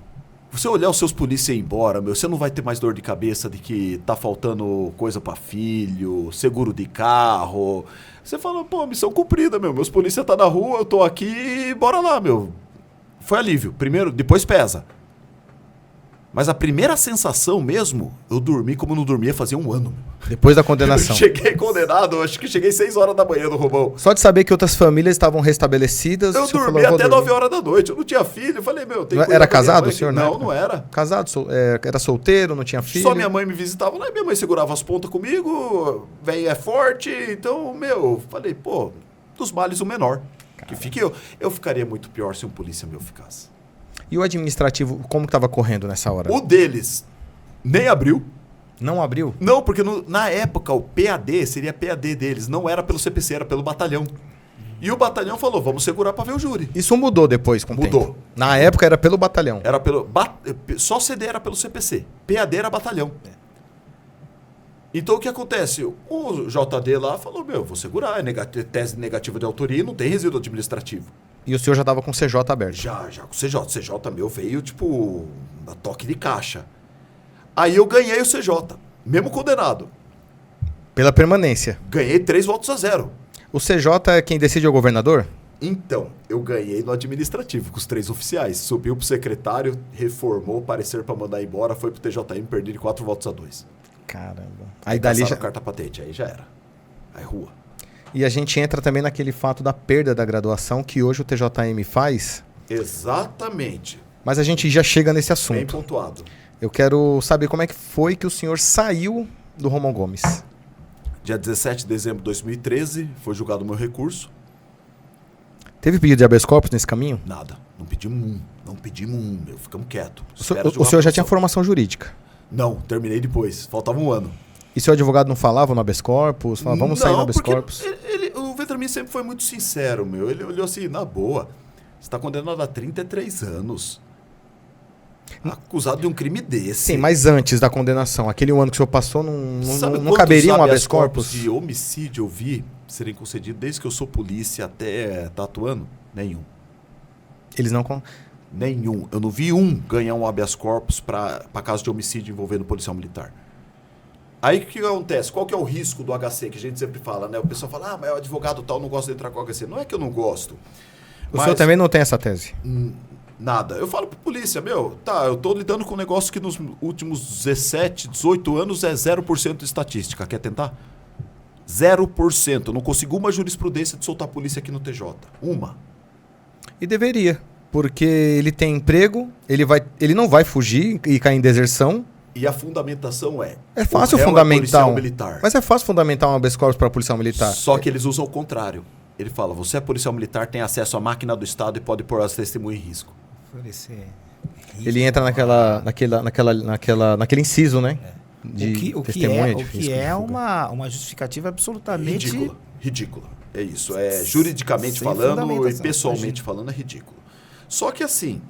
Você olhar os seus polícias ir embora, meu, você não vai ter mais dor de cabeça de que tá faltando coisa pra filho, seguro de carro. Você fala, pô, missão cumprida, meu. Meus polícias tá na rua, eu tô aqui, bora lá, meu. Foi alívio. Primeiro, depois pesa. Mas a primeira sensação mesmo, eu dormi como não dormia fazia um ano. Depois da condenação. Eu cheguei condenado, acho que cheguei 6 horas da manhã no Romão. Só de saber que outras famílias estavam restabelecidas... Eu dormi até 9 horas da noite, eu não tinha filho. Eu falei, meu, tem que... Era casado o senhor, né? Não era. Casado, era solteiro, não tinha filho? Só minha mãe me visitava lá e minha mãe segurava as pontas comigo, velho é forte, então, meu, falei, pô, dos males o menor. Que fique eu. Eu ficaria muito pior se um polícia meu ficasse. E o administrativo, como que estava correndo nessa hora? O deles nem abriu. Não abriu? Não, porque na época o PAD seria PAD deles, não era pelo CPC, era pelo batalhão. E o batalhão falou, vamos segurar para ver o júri. Isso mudou depois com o tempo? Mudou. Na época era pelo batalhão? Era pelo... Só CD era pelo CPC. PAD era batalhão. Então o que acontece? O JD lá falou, meu, vou segurar, tese negativa de autoria e não tem resíduo administrativo. E o senhor já estava com o CJ aberto? Já com o CJ. O CJ meu veio, tipo, a toque de caixa. Aí eu ganhei o CJ, mesmo condenado. Pela permanência? Ganhei 3 votos a 0. O CJ é quem decide é o governador? Então, eu ganhei no administrativo com os 3 oficiais. Subiu pro secretário, reformou, parecer para mandar embora, foi pro TJM, perdi de 4 votos a 2. Caramba. Aí dali já... carta patente, aí já era. Aí rua. E a gente entra também naquele fato da perda da graduação que hoje o TJM faz. Exatamente. Mas a gente já chega nesse assunto. Bem pontuado. Eu quero saber como é que foi que o senhor saiu do Romão Gomes. Dia 17 de dezembro de 2013, foi julgado o meu recurso. Teve pedido de habeas corpus nesse caminho? Nada. Não pedimos um, meu. Ficamos quietos. O senhor já tinha formação jurídica? Não, terminei depois. Faltava um ano. E seu advogado não falava no habeas corpus? Falava, vamos sair no habeas corpus? O Vendramin sempre foi muito sincero, meu. Ele olhou assim, na boa. Você está condenado a 33 anos. Acusado de um crime desse. Sim, mas antes da condenação, aquele ano que o senhor passou, não caberia um habeas corpus? De homicídio eu vi serem concedidos desde que eu sou polícia até tá atuando? Nenhum. Eles não... Nenhum. Eu não vi um ganhar um habeas corpus para caso de homicídio envolvendo policial militar. Aí o que acontece? Qual que é o risco do HC que a gente sempre fala, né? O pessoal fala, mas o advogado tal não gosta de entrar com o HC. Não é que eu não gosto. O senhor também não tem essa tese? Nada. Eu falo pra polícia, eu tô lidando com um negócio que nos últimos 17, 18 anos é 0% de estatística. Quer tentar? 0%. Eu não consigo uma jurisprudência de soltar a polícia aqui no TJ. Uma. E deveria. Porque ele tem emprego, ele não vai fugir e cair em deserção. E a fundamentação é... É fácil fundamentar militar. Mas é fácil fundamentar um habeas corpus para policial militar. Só que eles usam o contrário. Ele fala, você é policial militar, tem acesso à máquina do Estado e pode pôr as testemunhas em risco. Ele entra naquele inciso, né? O que é uma justificativa absolutamente... Ridícula. É isso. É juridicamente falando e pessoalmente falando é ridículo. Só que assim,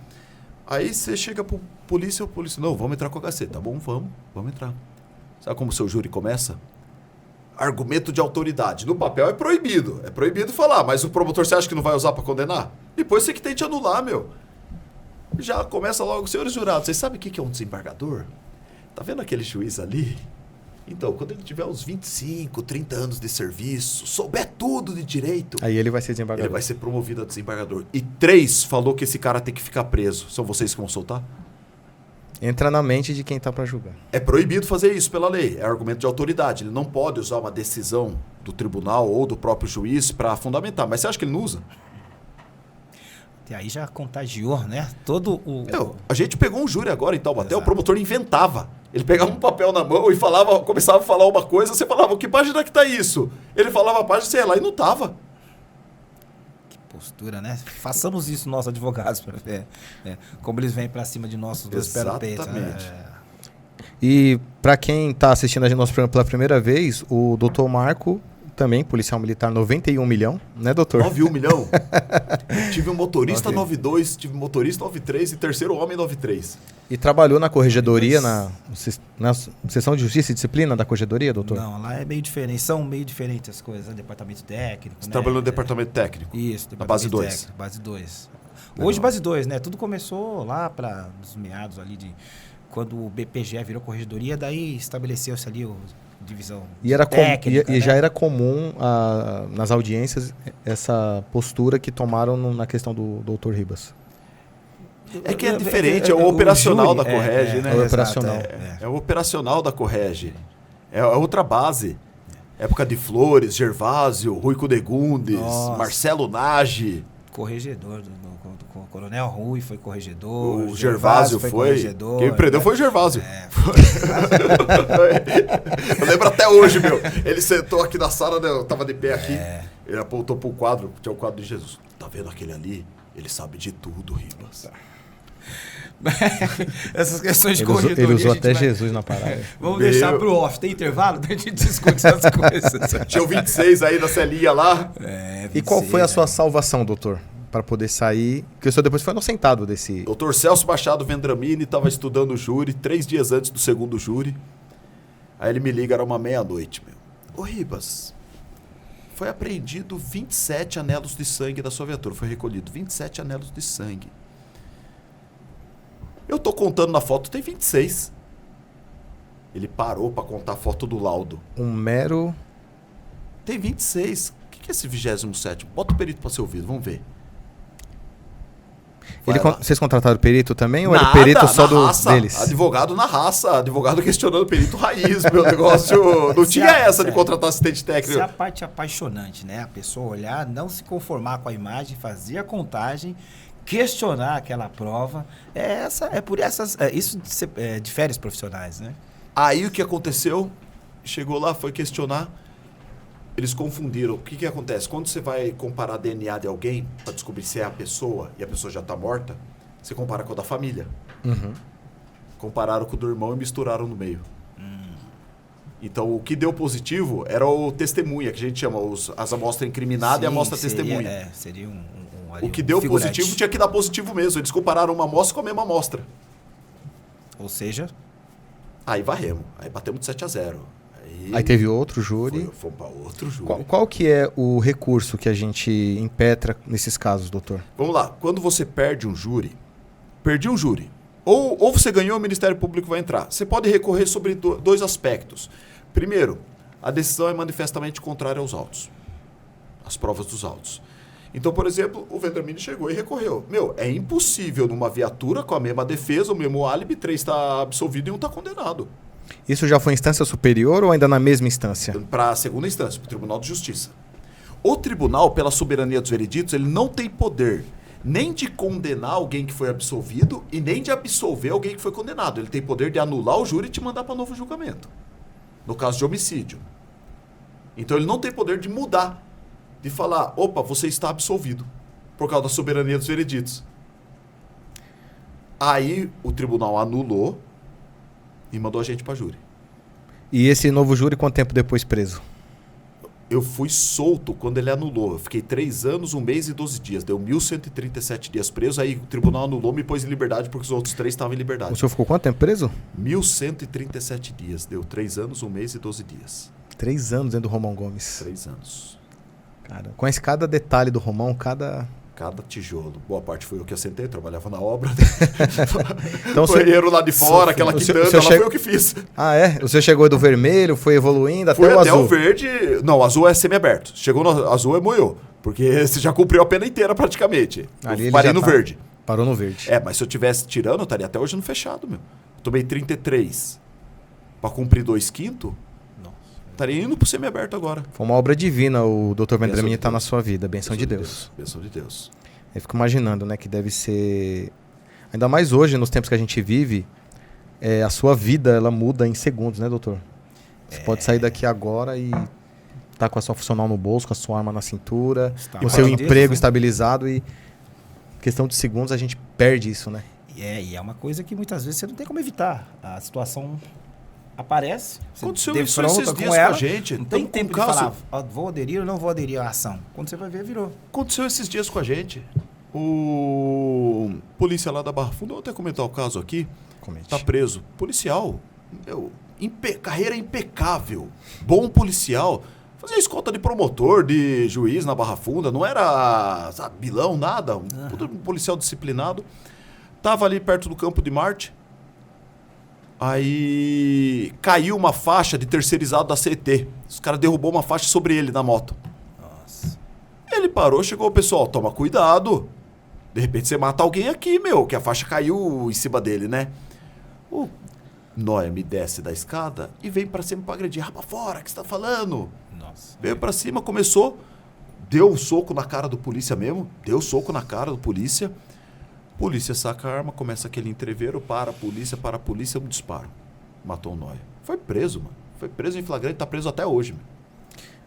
aí você chega pro polícia, o polícia, não, vamos entrar com o HC. Tá bom, vamos entrar. Sabe como o seu júri começa? Argumento de autoridade. No papel é proibido. É proibido falar, mas o promotor você acha que não vai usar para condenar? Depois você que tem que anular, meu. Já começa logo, senhores jurados, vocês sabem o que é um desembargador? Tá vendo aquele juiz ali? Então, quando ele tiver uns 25, 30 anos de serviço, souber tudo de direito... Aí ele vai ser desembargador. Ele vai ser promovido a desembargador. E 3 falou que esse cara tem que ficar preso. São vocês que vão soltar? Entra na mente de quem tá para julgar. É proibido fazer isso pela lei. É argumento de autoridade. Ele não pode usar uma decisão do tribunal ou do próprio juiz para fundamentar. Mas você acha que ele não usa? E aí já contagiou, né? Todo o... A gente pegou um júri agora em Taubaté, o promotor inventava. Ele pegava um papel na mão e falava, começava a falar uma coisa, você falava, que página que tá isso? Ele falava a página, você ia lá e não tava. Que postura, né? Façamos isso, nossos advogados, para ver como eles vêm para cima de nossos dois pés no peito. Exatamente. Né? E para quem está assistindo a gente nosso programa pela primeira vez, o doutor Marco, também policial militar, 91 milhão, né, doutor? 91 milhão? Tive um motorista 92, tive um motorista 93 e terceiro homem 93. E trabalhou na corregedoria, na seção de justiça e disciplina da corregedoria, doutor? Não, lá é meio diferente, são meio diferentes as coisas, né? Departamento técnico, Você né? trabalhou no departamento técnico? Isso, na base 2. técnico, base 2. Hoje base 2, né? Tudo começou lá para os meados ali de... Quando o BPGE virou corregedoria, daí estabeleceu-se ali divisão técnica. E já era comum nas audiências essa postura que tomaram na questão do doutor Ribas. É que é diferente, é o operacional da Correge, né? É o operacional. É o operacional da Correge. É outra base. Época de Flores, Gervásio, Rui Cudegundes, Marcelo Nage. Corregedor do Coronel Rui foi corregedor. O Gervásio foi corregedor. Quem me prendeu foi o Gervásio. Eu lembro até hoje, meu. Ele sentou aqui na sala, né, eu tava de pé aqui. Ele apontou pro quadro, tinha o quadro de Jesus. Tá vendo aquele ali? Ele sabe de tudo, Ribas. Essas questões de corregedoria... Ele usou até Jesus na parada. Vamos deixar pro off. Tem intervalo? A gente discute essas coisas. Tinha o 26 aí na celinha lá. 26, e qual foi a sua salvação, doutor? Para poder sair... Porque o senhor depois foi inocentado desse... Doutor Celso Machado Vendramini estava estudando o júri 3 dias antes do segundo júri. Aí ele me liga, era uma meia-noite, meu. Ô Ribas, foi apreendido 27 anelos de sangue da sua viatura. Foi recolhido 27 anelos de sangue. Eu tô contando na foto, tem 26. Ele parou para contar a foto do laudo. Um mero... Tem 26. O que é esse 27º? Bota o perito para ser ouvido, vamos ver. Vocês contrataram o perito também ou Nada, era o perito só raça, deles? Advogado na raça, advogado questionando o perito raiz, meu negócio. Não tinha essa de contratar assistente técnico. Essa é a parte apaixonante, né? A pessoa olhar, não se conformar com a imagem, fazer a contagem, questionar aquela prova. Isso difere os profissionais, né? Aí o que aconteceu? Chegou lá, foi questionar. Eles confundiram. O que acontece? Quando você vai comparar DNA de alguém para descobrir se é a pessoa e a pessoa já está morta, você compara com a da família. Uhum. Compararam com o do irmão e misturaram no meio. Então, o que deu positivo era o testemunha, que a gente chama as amostras incriminadas e a amostra testemunha. Seria o que deu positivo tinha que dar positivo mesmo. Eles compararam uma amostra com a mesma amostra. Ou seja... Aí varremos. Aí batemos de 7-0. Aí teve outro júri. Fomos para outro júri. Qual que é o recurso que a gente impetra nesses casos, doutor? Vamos lá. Quando você perde um júri, perdi um júri. Ou você ganhou, o Ministério Público vai entrar. Você pode recorrer sobre 2 aspectos. Primeiro, a decisão é manifestamente contrária aos autos. As provas dos autos. Então, por exemplo, o Vendramini chegou e recorreu. É impossível numa viatura com a mesma defesa, o mesmo álibi, 3 está absolvido e 1 está condenado. Isso já foi instância superior ou ainda na mesma instância? Para a segunda instância, para o Tribunal de Justiça. O tribunal, pela soberania dos vereditos, ele não tem poder nem de condenar alguém que foi absolvido e nem de absolver alguém que foi condenado. Ele tem poder de anular o júri e te mandar para novo julgamento. No caso de homicídio. Então ele não tem poder de mudar, de falar, opa, você está absolvido, por causa da soberania dos vereditos. Aí o tribunal anulou e mandou a gente para júri. E esse novo júri, quanto tempo depois preso? Eu fui solto quando ele anulou. Eu fiquei 3 anos, 1 mês e 12 dias. Deu 1.137 dias preso. Aí o tribunal anulou, me pôs em liberdade porque os outros 3 estavam em liberdade. O senhor ficou quanto tempo preso? 1.137 dias. Deu 3 anos, 1 mês e 12 dias. 3 anos dentro do Romão Gomes. 3 anos. Cara, conhece cada detalhe do Romão, cada tijolo. Boa parte foi eu que assentei, eu trabalhava na obra. Então, o banheiro lá de fora, aquela quitanda, foi eu que fiz. Ah, é? Você chegou do vermelho, foi evoluindo até o azul? Foi até o verde. Não, o azul é semiaberto. Chegou no azul é moiou. Porque você já cumpriu a pena inteira praticamente. Ali parei no verde. Parou no verde. Mas se eu tivesse tirando, eu estaria até hoje no fechado, meu. Tomei 33 para cumprir 2/5. Estaria indo pro semiaberto agora. Foi uma obra divina, o Dr. Vendramini está na sua vida. Benção de Deus. Benção de Deus. Eu fico imaginando, né, que deve ser... Ainda mais hoje, nos tempos que a gente vive, a sua vida, ela muda em segundos, né, doutor? Você pode sair daqui agora e tá com a sua funcional no bolso, com a sua arma na cintura, com o seu emprego estabilizado e... questão de segundos a gente perde isso, né? E é uma coisa que muitas vezes você não tem como evitar. A situação aparece, Aconteceu você isso defronta esses com dias ela, com a gente. não tem Tamo tempo com de caso. falar, ó, vou aderir ou não vou aderir à ação. Quando você vai ver, virou. Aconteceu esses dias com a gente. O polícia lá da Barra Funda, vou até comentar o caso aqui, Comente. tá preso. Policial, carreira impecável, bom policial, fazia escolta de promotor, de juiz na Barra Funda, não era, sabe, bilão, nada, um policial disciplinado. Tava ali perto do Campo de Marte, aí caiu uma faixa de terceirizado da CET. Os caras derrubou uma faixa sobre ele na moto. Nossa. Ele parou, chegou, pessoal, toma cuidado. De repente você mata alguém aqui, meu, que a faixa caiu em cima dele, né? O Noia me desce da escada e vem pra cima pra agredir. Rapa fora, o que você tá falando? Nossa. Veio pra cima, começou, deu um soco na cara do polícia mesmo, deu soco na cara do polícia. Polícia saca a arma, começa aquele entreveiro, para a polícia, um disparo. Matou o Noia. Foi preso, mano. Foi preso em flagrante, tá preso até hoje, mano.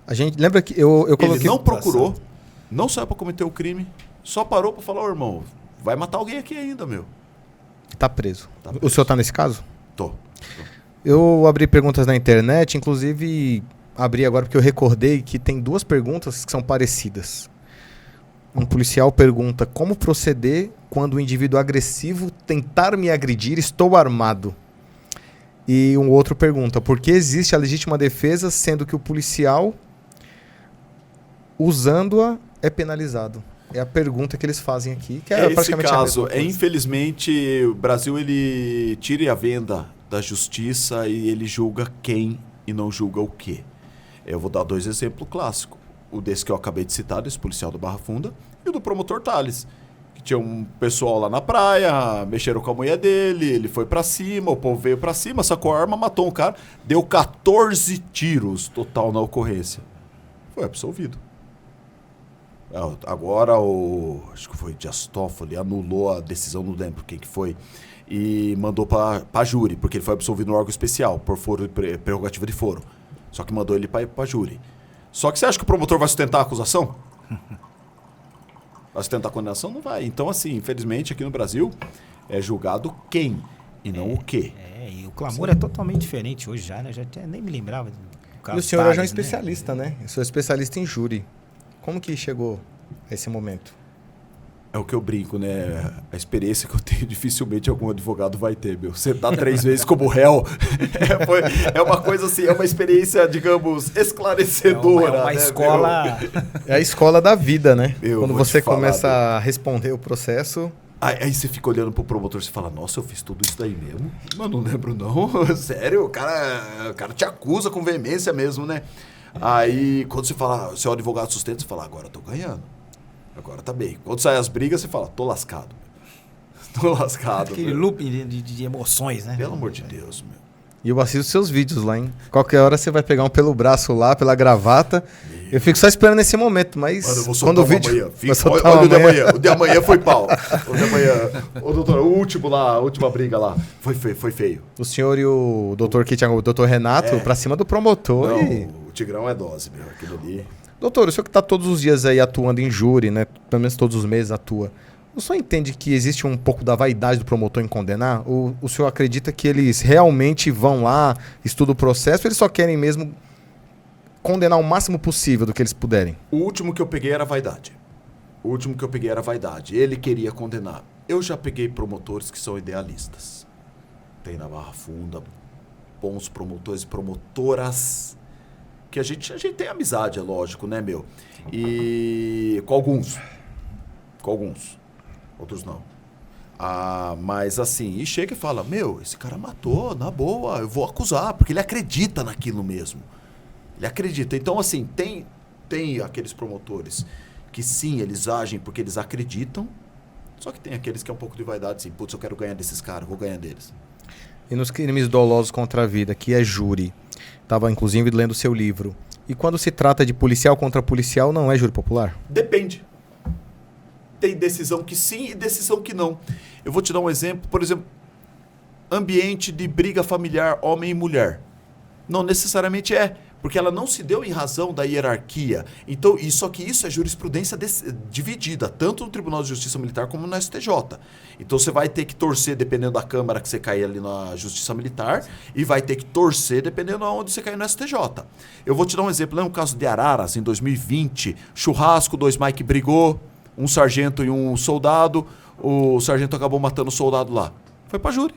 A gente lembra que eu coloquei... Ele não procurou, não saiu pra cometer o crime, só parou pra falar, ô irmão, vai matar alguém aqui ainda, meu. Tá preso. Tá O preso. senhor tá nesse caso? Tô. Eu abri perguntas na internet, inclusive abri agora porque eu recordei que tem duas perguntas que são parecidas. Um policial pergunta como proceder quando o indivíduo agressivo tentar me agredir, estou armado. E um outro pergunta por que existe a legítima defesa, sendo que o policial, usando-a, é penalizado. É a pergunta que eles fazem aqui, que é Esse praticamente a caso, mesma coisa. infelizmente, o Brasil ele tira a venda da justiça e ele julga quem e não julga o quê. Eu vou dar dois exemplos clássicos. O desse que eu acabei de citar, desse policial do Barra Funda, e o do promotor Tales. Que tinha um pessoal lá na praia, mexeram com a mulher dele, ele foi pra cima, o povo veio pra cima, sacou a arma, matou um cara, deu 14 tiros total na ocorrência. Foi absolvido. Agora acho que foi Dias Toffoli, anulou a decisão, não lembro quem que foi, e mandou pra júri, porque ele foi absolvido no órgão especial, por foro, prerrogativa de foro. Só que mandou ele pra júri. Só que você acha que o promotor vai sustentar a acusação? Vai sustentar a condenação? Não vai. Então, assim, infelizmente, aqui no Brasil, é julgado quem e não o quê. E o clamor é totalmente diferente hoje já, né? Já nem me lembrava do caso. E o senhor já é um Tales, especialista, né? Eu sou especialista em júri. Como que chegou a esse momento? É o que eu brinco, né? A experiência que eu tenho, dificilmente algum advogado vai ter, meu. Você tá 3 vezes como réu, é uma coisa assim, é uma experiência, digamos, esclarecedora. É uma né, escola... É a escola da vida, né? Eu Quando vou você te falar, começa a responder o processo... Aí você fica olhando pro promotor e fala, nossa, eu fiz tudo isso daí mesmo? Mas não lembro não, sério, o cara te acusa com veemência mesmo, né? Aí quando você fala, seu advogado sustenta, você fala, agora eu tô ganhando. Agora tá bem. Quando sai as brigas, você fala, tô lascado. Tô lascado. Aquele meu. looping de emoções, né? Pelo amor de Deus, meu. E eu assisto seus vídeos lá, hein? Qualquer hora você vai pegar um pelo braço lá, pela gravata. Eu fico só esperando esse momento, mas Mano, eu vou quando soltar o vídeo... amanhã. vai soltar Olha o de amanhã. amanhã. O de amanhã foi pau. O de amanhã. Ô, doutor, o último lá, a última briga lá. Foi feio. O senhor e o doutor o doutor Renato, pra cima do promotor. Não, E... o Tigrão é dose, meu. Aquilo ali. Doutor, o senhor que tá todos os dias aí atuando em júri, né? Pelo menos todos os meses atua. O senhor entende que existe um pouco da vaidade do promotor em condenar? Ou o senhor acredita que eles realmente vão lá, estudam o processo, ou eles só querem mesmo condenar o máximo possível do que eles puderem? O último que eu peguei era vaidade. Ele queria condenar. Eu já peguei promotores que são idealistas. Tem na Barra Funda bons promotores e promotoras que a gente tem amizade, é lógico, né, meu? E com alguns. Outros não. Mas assim, e chega e fala, meu, esse cara matou, na boa, eu vou acusar, porque ele acredita naquilo mesmo. Ele acredita. Então, assim, tem aqueles promotores que sim, eles agem porque eles acreditam, só que tem aqueles que é um pouco de vaidade, assim, putz, eu quero ganhar desses caras, vou ganhar deles. E nos crimes dolosos contra a vida, que é júri, estava inclusive lendo o seu livro. E quando se trata de policial contra policial, não é júri popular? Depende. tem decisão que sim e decisão que não. Eu vou te dar um exemplo, por exemplo, ambiente de briga familiar homem e mulher. Não necessariamente é, porque ela não se deu em razão da hierarquia. Então, só que isso é jurisprudência dividida, tanto no Tribunal de Justiça Militar como no STJ. Então, você vai ter que torcer dependendo da Câmara que você cair ali na Justiça Militar e vai ter que torcer dependendo de onde você cair no STJ. Eu vou te dar um exemplo. Lembra um caso de Araras, em 2020? Churrasco, 2 Mike brigou, um sargento e um soldado. O sargento acabou matando o soldado lá. Foi pra júri.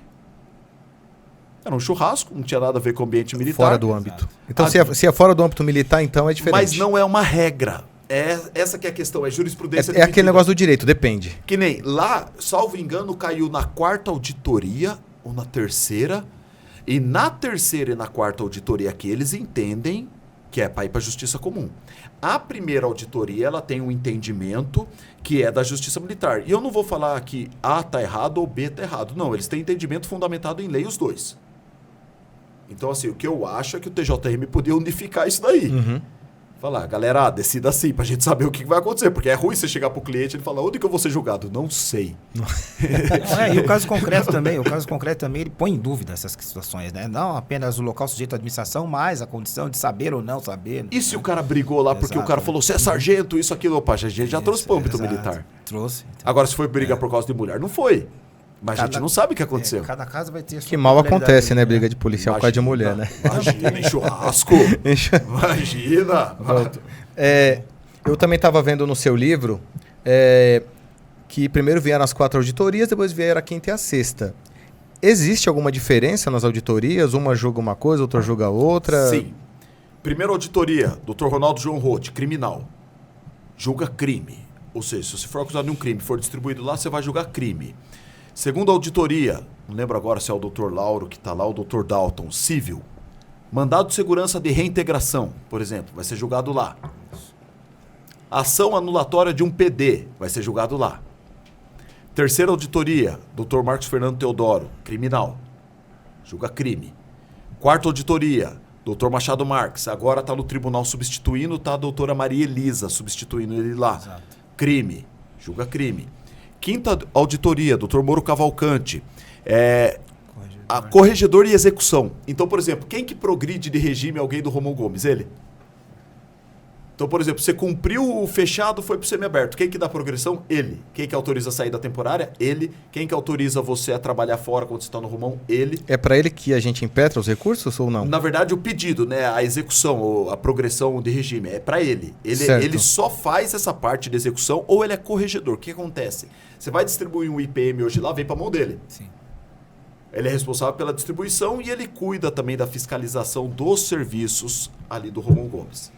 Era um churrasco, não tinha nada a ver com o ambiente militar. Fora do âmbito. Então, se é fora do âmbito militar, então é diferente. Mas não é uma regra. Essa que é a questão, é jurisprudência. É aquele negócio do direito, depende. Que nem lá, salvo engano, caiu na 4ª auditoria ou na 3ª. E na 3ª e na 4ª auditoria que eles entendem que é para ir para a justiça comum. A 1ª auditoria, ela tem um entendimento que é da justiça militar. E eu não vou falar que A está errado ou B está errado. Não, eles têm entendimento fundamentado em lei os dois. Então, assim, o que eu acho é que o TJM podia unificar isso daí. Uhum. Falar, galera, decida assim, pra gente saber o que vai acontecer. Porque é ruim você chegar pro cliente e ele falar, onde que eu vou ser julgado? Não sei. E o caso concreto também, ele põe em dúvida essas situações, né? Não apenas o local sujeito à administração, mas a condição de saber ou não saber. E se o cara brigou lá porque o cara falou, você é sargento, isso, aquilo, opa, a gente já trouxe pro âmbito militar. Trouxe. Agora, se foi briga por causa de mulher, não foi. Mas a gente não sabe o que aconteceu. Cada casa vai ter... Que mal acontece, né? Briga de policial por causa de mulher, né? Imagina, em churrasco. Imagina. Eu também estava vendo no seu livro que primeiro vieram as 4 auditorias, depois vieram a 5ª e a 6ª. Existe alguma diferença nas auditorias? Uma julga uma coisa, outra julga outra? Sim. Primeira auditoria, Dr. Ronaldo João Roth, criminal. Julga crime. Ou seja, se você for acusado de um crime e for distribuído lá, você vai julgar crime. Segunda auditoria, não lembro agora se é o Dr. Lauro que está lá, ou o Dr. Dalton, civil. Mandado de segurança de reintegração, por exemplo, vai ser julgado lá. Ação anulatória de um PD, vai ser julgado lá. Terceira auditoria, Dr. Marcos Fernando Teodoro, criminal. Julga crime. Quarta auditoria, Dr. Machado Marques, agora está no tribunal substituindo, está a doutora Maria Elisa substituindo ele lá. Exato. Crime, julga crime. Quinta auditoria, Dr. Moro Cavalcante, corregedor e execução. Então, por exemplo, quem que progride de regime alguém do Romão Gomes? Ele. Então, por exemplo, você cumpriu o fechado, foi para o semiaberto. Quem que dá progressão? Ele. Quem que autoriza a saída temporária? Ele. Quem que autoriza você a trabalhar fora quando você está no Romão? Ele. É para ele que a gente impetra os recursos ou não? Na verdade, o pedido, né, a execução, a progressão de regime, é para ele. Ele só faz essa parte de execução ou ele é corregedor. O que acontece? Você vai distribuir um IPM hoje lá, vem para a mão dele. Sim. Ele é responsável pela distribuição e ele cuida também da fiscalização dos serviços ali do Romão Gomes.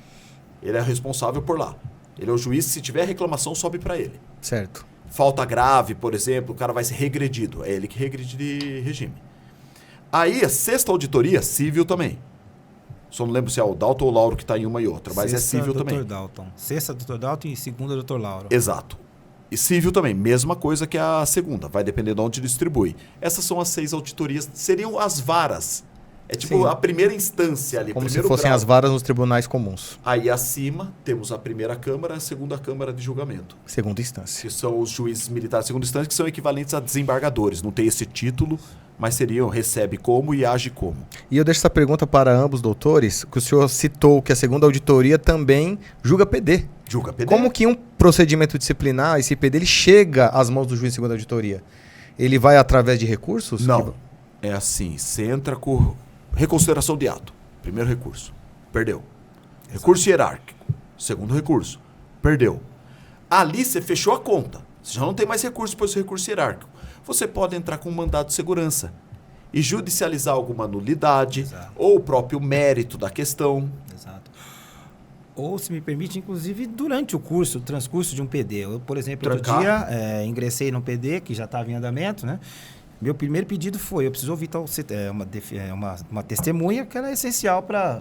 Ele é responsável por lá. Ele é o juiz, se tiver reclamação, sobe para ele. Certo. Falta grave, por exemplo, o cara vai ser regredido. É ele que regride de regime. Aí, a sexta auditoria, civil também. Só não lembro se é o Dalton ou o Lauro que está em uma e outra, mas Sexta, é civil Dr. também. Dalton. Sexta, Dr. Dalton e segunda, Dr. Lauro. Exato. E civil também, mesma coisa que a segunda, vai depender de onde distribui. Essas são as 6 auditorias, seriam as varas. É tipo Sim. a primeira instância ali, Como se primeiro fossem grau. as varas nos tribunais comuns. Aí acima temos a primeira Câmara e a segunda Câmara de julgamento, Segunda instância. que são os juízes militares de segunda instância, que são equivalentes a desembargadores. Não tem esse título, mas seriam recebe como e age como. E eu deixo essa pergunta para ambos doutores, que o senhor citou que a segunda auditoria também julga PD. Julga PD. Como que um procedimento disciplinar, esse PD, ele chega às mãos do juiz de segunda auditoria? Ele vai através de recursos? Não. É assim, você entra com reconsideração de ato. Primeiro recurso. Perdeu. Recurso hierárquico. Segundo recurso. Perdeu. Ali você fechou a conta. Você já não tem mais recurso para esse recurso hierárquico. Você pode entrar com um mandado de segurança e judicializar alguma nulidade. Exato. Ou o próprio mérito da questão. Exato. Ou, se me permite, inclusive, durante o curso, o transcurso de um PD. Eu, por exemplo, outro dia, ingressei no PD, que já estava em andamento, né? Meu primeiro pedido foi, eu preciso ouvir uma testemunha que era essencial para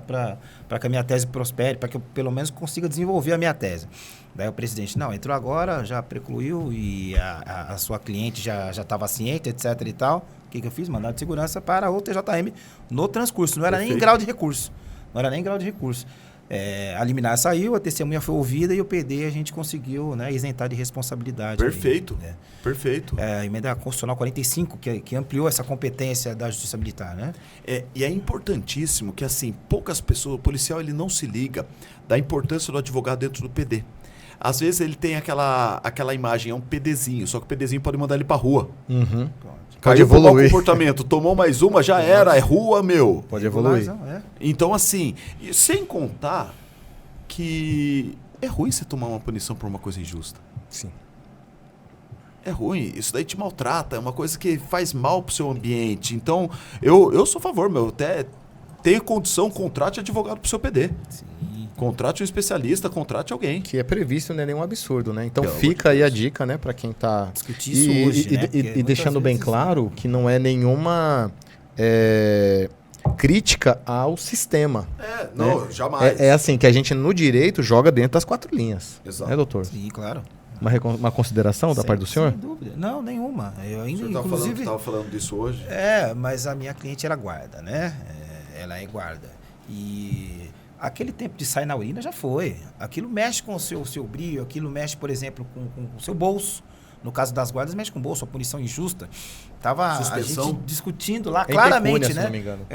que a minha tese prospere, para que eu, pelo menos, consiga desenvolver a minha tese. Daí o presidente, não, entrou agora, já precluiu e a sua cliente já estava ciente, etc. e tal. O que eu fiz? Mandado de segurança para o TJM no transcurso. Não era nem em grau de recurso. A liminar saiu, a testemunha foi ouvida e o PD a gente conseguiu, né, isentar de responsabilidade. Perfeito, aí, né? Perfeito. A emenda constitucional 45, que ampliou essa competência da Justiça Militar, né? E é importantíssimo que, assim, poucas pessoas, o policial ele não se liga da importância do advogado dentro do PD. Às vezes ele tem aquela imagem, é um PDzinho, só que o PDzinho pode mandar ele pra rua. Uhum. Pode evoluir. Comportamento, tomou mais uma, já era, é rua, meu. Pode evoluir. Então, assim, sem contar que é ruim você tomar uma punição por uma coisa injusta. Sim. É ruim, isso daí te maltrata, é uma coisa que faz mal pro seu ambiente. Então, eu sou a favor, meu, até tenha condição, contrate advogado pro seu PD. Sim. Contrate um especialista, contrate alguém. Que é previsto, não é nenhum absurdo, né? Então fica aí a dica, né, para quem tá... Discutir isso hoje, né? E deixando bem claro que não é nenhuma crítica ao sistema. Não, né? jamais. É assim, que a gente no direito joga dentro das 4 linhas. Exato. Né, doutor? Sim, claro. Uma consideração da parte do senhor? Sem dúvida. Não, nenhuma. Eu ainda, o senhor estava falando disso hoje? Mas a minha cliente era guarda, né? Ela é guarda. E aquele tempo de sair na urina já foi. Aquilo mexe com o seu brilho, aquilo mexe, por exemplo, com o seu bolso. No caso das guardas, mexe com o bolso, a punição injusta. Tava a gente discutindo lá claramente, pecúnia, né? Se não me engano.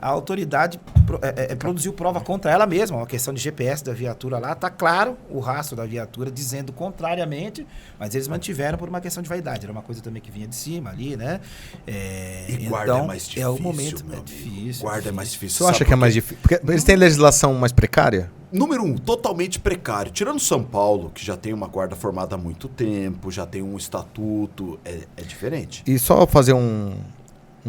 A autoridade produziu prova contra ela mesma, uma questão de GPS da viatura lá. Tá claro o rastro da viatura dizendo contrariamente, mas eles mantiveram por uma questão de vaidade. Era uma coisa também que vinha de cima ali, né? E guarda então, é mais difícil. O momento é difícil. Guarda é mais difícil. Você acha que é mais difícil? Porque eles têm legislação mais precária? Número 1, totalmente precário. Tirando São Paulo, que já tem uma guarda formada há muito tempo, já tem um estatuto, é diferente. E só fazer um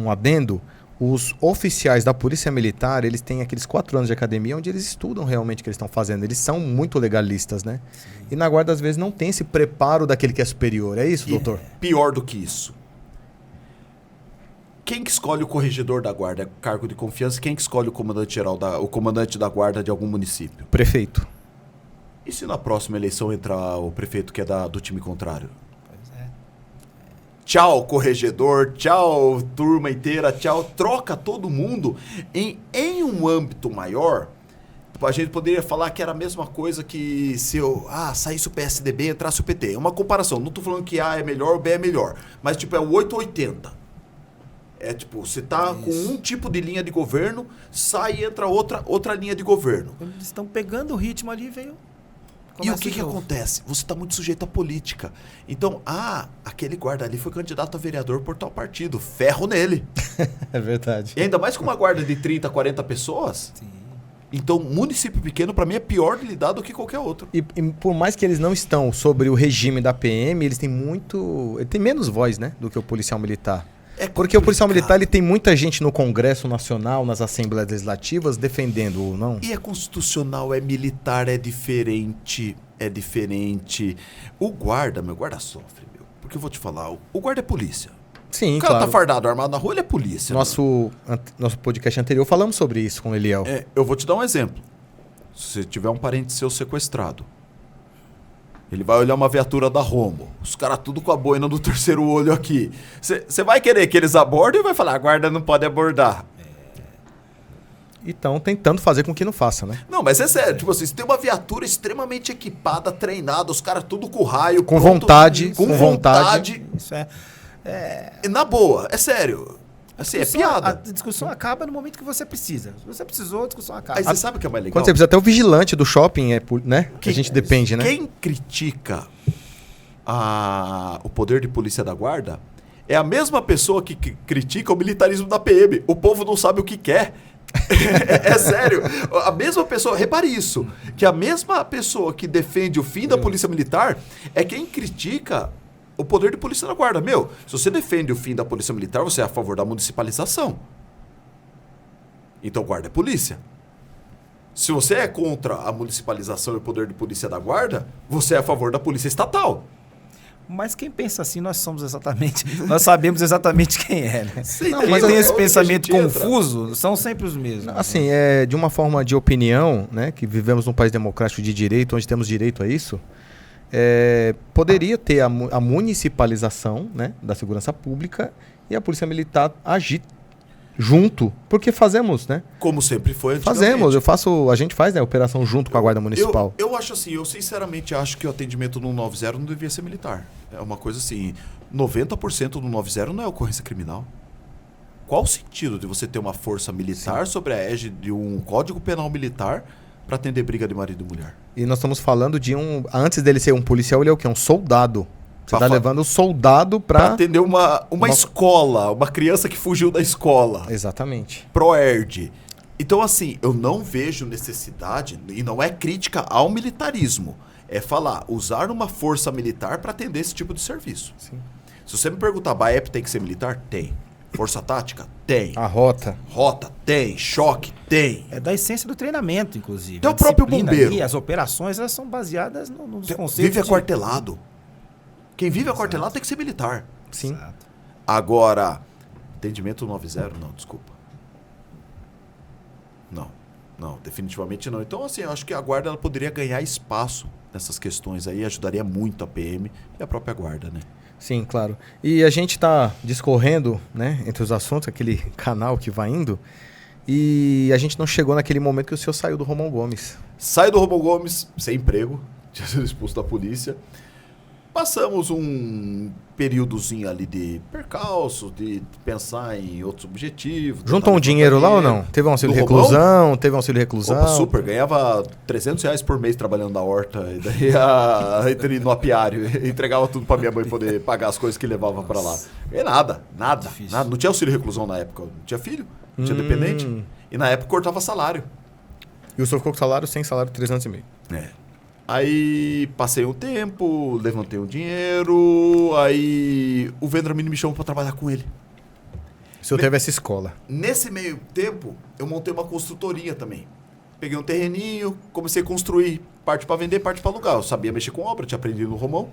adendo, os oficiais da Polícia Militar, eles têm aqueles 4 anos de academia onde eles estudam realmente o que eles estão fazendo. Eles são muito legalistas, né? Sim. E na guarda, às vezes, não tem esse preparo daquele que é superior. É isso, doutor? Pior do que isso. Quem que escolhe o corregedor da guarda? É cargo de confiança. Quem que escolhe o comandante da guarda de algum município? Prefeito. E se na próxima eleição entrar o prefeito que é do time contrário? Pois é. Tchau, corregedor. Tchau, turma inteira. Tchau. Troca todo mundo. Em um âmbito maior, a gente poderia falar que era a mesma coisa que se saísse o PSDB e entrasse o PT. É uma comparação. Não estou falando que A é melhor ou B é melhor. Mas, é o 880. Você tá com um tipo de linha de governo, sai e entra outra linha de governo. Eles estão pegando o ritmo ali, veio. E o que acontece? Você está muito sujeito à política. Então, aquele guarda ali foi candidato a vereador por tal partido. Ferro nele. É verdade. E ainda mais com uma guarda de 30, 40 pessoas. Sim. Então, município pequeno, para mim, é pior de lidar do que qualquer outro. E por mais que eles não estão sobre o regime da PM, eles têm tem menos voz, né, do que o policial militar. Porque o policial militar ele tem muita gente no Congresso Nacional, nas Assembleias Legislativas, defendendo ou não. E é constitucional, é militar, é diferente. É diferente. O guarda sofre, meu. Porque eu vou te falar, o guarda é polícia. Sim, o cara claro. tá fardado, armado na rua, ele é polícia. Nosso podcast anterior falamos sobre isso com o Eliel. Eu vou te dar um exemplo. Se você tiver um parente seu sequestrado, ele vai olhar uma viatura da Romo. Os caras tudo com a boina do terceiro olho aqui. Você vai querer que eles abordem ou vai falar, a guarda não pode abordar? E estão tentando fazer com que não faça, né? Não, mas é sério. Você tem uma viatura extremamente equipada, treinada, os caras tudo com raio. Com pronto, vontade. Com vontade. Isso Na boa, é sério. Assim, é piada. A discussão acaba no momento que você precisa. Se você precisou, a discussão acaba. Aí você sabe o que é mais legal? Quando você precisa, até o vigilante do shopping, né? A gente depende, né? Quem critica o poder de polícia da guarda é a mesma pessoa que critica o militarismo da PM. O povo não sabe o que quer. É sério. A mesma pessoa, repare isso, que a mesma pessoa que defende o fim da polícia militar é quem critica o poder de polícia da guarda. Meu, se você defende o fim da polícia militar, você é a favor da municipalização. Então guarda é polícia. Se você é contra a municipalização e o poder de polícia da guarda, você é a favor da polícia estatal. Mas quem pensa assim, nós sabemos exatamente quem é, né? Não, mas tem esse pensamento confuso, são sempre os mesmos. Assim, de uma forma de opinião, né, que vivemos num país democrático de direito, onde temos direito a isso, poderia ter a municipalização, né, da segurança pública e a polícia militar agir junto, porque fazemos, né? Como sempre foi antigamente. Fazemos, a gente faz, né, operação junto com a Guarda Municipal. Eu acho assim, eu sinceramente acho que o atendimento no 90 não devia ser militar. É uma coisa assim, 90% do 90 não é ocorrência criminal. Qual o sentido de você ter uma força militar sob a égide de um código penal militar para atender briga de marido e mulher? E nós estamos falando de antes dele ser um policial, ele é o quê? Um soldado. Você está levando o soldado para atender uma escola, uma criança que fugiu da escola. Exatamente. Proerd. Então, assim, eu não vejo necessidade, e não é crítica ao militarismo, é falar, usar uma força militar para atender esse tipo de serviço. Sim. Se você me perguntar, BAEP tem que ser militar? Tem. Força tática? Tem. A rota? Rota? Tem. Choque? Tem. É da essência do treinamento, inclusive. Até o próprio bombeiro. Ali, as operações, elas são baseadas nos conceitos. Vive aquartelado. Quem vive aquartelado tem que ser militar. Sim. Exato. Agora, atendimento 90, não, desculpa. Não, definitivamente não. Então, assim, eu acho que a guarda ela poderia ganhar espaço nessas questões aí, ajudaria muito a PM e a própria guarda, né? Sim, claro. E a gente está discorrendo, né, entre os assuntos, aquele canal que vai indo, e a gente não chegou naquele momento que o senhor saiu do Romão Gomes. Saí do Romão Gomes sem emprego, tinha sido expulso da polícia. Passamos um períodozinho ali de percalço, de pensar em outros objetivos. Juntou um dinheiro lá ou não? Teve um auxílio de reclusão? Teve um auxílio de reclusão? Opa, super. Ganhava R$300 por mês trabalhando na horta. E daí no apiário. Entregava tudo pra minha mãe poder pagar as coisas que levava pra lá. E nada. Nada. Não tinha auxílio de reclusão na época. Não tinha filho, não tinha dependente. E na época cortava salário. E o senhor ficou com salário, sem salário, 300,5. Aí passei um tempo, levantei um dinheiro, aí o Vendramini me chamou para trabalhar com ele. O senhor teve essa escola. Nesse meio tempo, eu montei uma construtoria também. Peguei um terreninho, comecei a construir, parte para vender, parte para alugar. Eu sabia mexer com obra, tinha aprendido no Romão.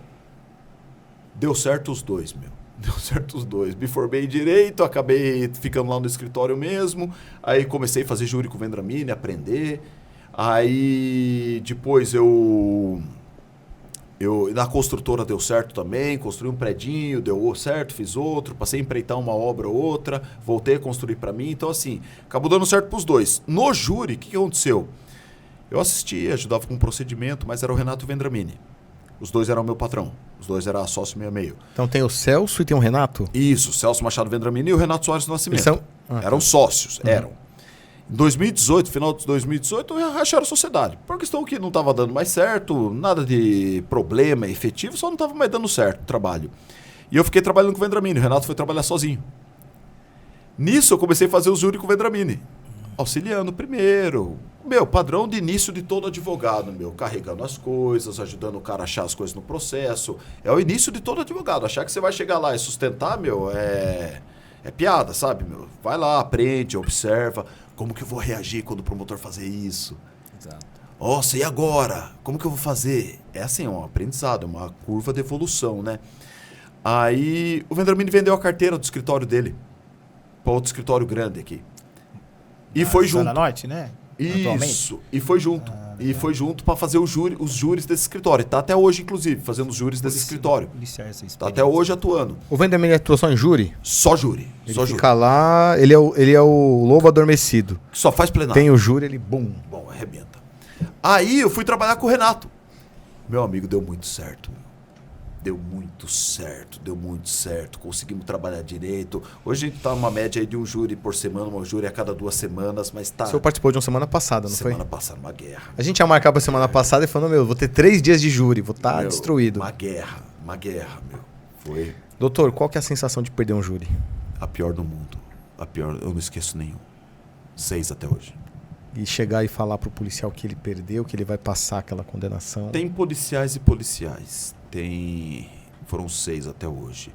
Deu certo os dois, meu. Deu certo os dois. Me formei em Direito, acabei ficando lá no escritório mesmo. Aí comecei a fazer júri com o Vendramini, aprender. Aí depois eu na construtora deu certo também, construí um predinho, deu certo, fiz outro, passei a empreitar uma obra ou outra, voltei a construir para mim, então assim, acabou dando certo pros dois. No júri, o que aconteceu? Eu assistia, ajudava com um procedimento, mas era o Renato Vendramini. Os dois eram meu patrão, os dois eram sócio meio a meio. Então tem o Celso e tem o Renato? Isso, Celso Machado Vendramini e o Renato Soares do Nascimento. São... Eram sócios, eram. Em 2018, final de 2018, racharam a sociedade. Por questão que não estava dando mais certo, nada de problema efetivo, só não estava mais dando certo o trabalho. E eu fiquei trabalhando com o Vendramini, o Renato foi trabalhar sozinho. Nisso eu comecei a fazer o júri com o Vendramini. Auxiliando primeiro. Padrão de início de todo advogado, carregando as coisas, ajudando o cara a achar as coisas no processo. É o início de todo advogado. Achar que você vai chegar lá e sustentar, é piada, sabe, Vai lá, aprende, observa. Como que eu vou reagir quando o promotor fazer isso? Exato. Nossa, e agora? Como que eu vou fazer? É assim, é um aprendizado, é uma curva de evolução, né? Aí o Vendramini vendeu a carteira do escritório dele para outro escritório grande aqui. E foi junto. Na Norte, né? Isso. E foi junto. E foi junto para fazer os júris desse escritório. Tá até hoje, inclusive, fazendo os júris desse escritório. Tá até hoje atuando. O Vendramini atuou só em júri? Só júri. Ele fica lá, ele é o lobo adormecido. Só faz plenário. Tem o júri, ele bum. Bom, arrebenta. Aí eu fui trabalhar com o Renato. Meu amigo, deu muito certo. Deu muito certo. Conseguimos trabalhar direito. Hoje a gente tá numa média aí de um júri por semana, um júri a cada 2 semanas, mas tá... O senhor participou de uma semana passada, não foi? Semana passada, uma guerra. A gente ia marcar pra semana passada e falou, vou ter 3 dias de júri, vou estar destruído. Uma guerra, Foi Doutor, qual que é a sensação de perder um júri? a pior do mundo. A pior, eu não esqueço nenhum. 6 até hoje. E chegar e falar pro policial que ele perdeu, que ele vai passar aquela condenação. Tem policiais e policiais. Foram 6 até hoje.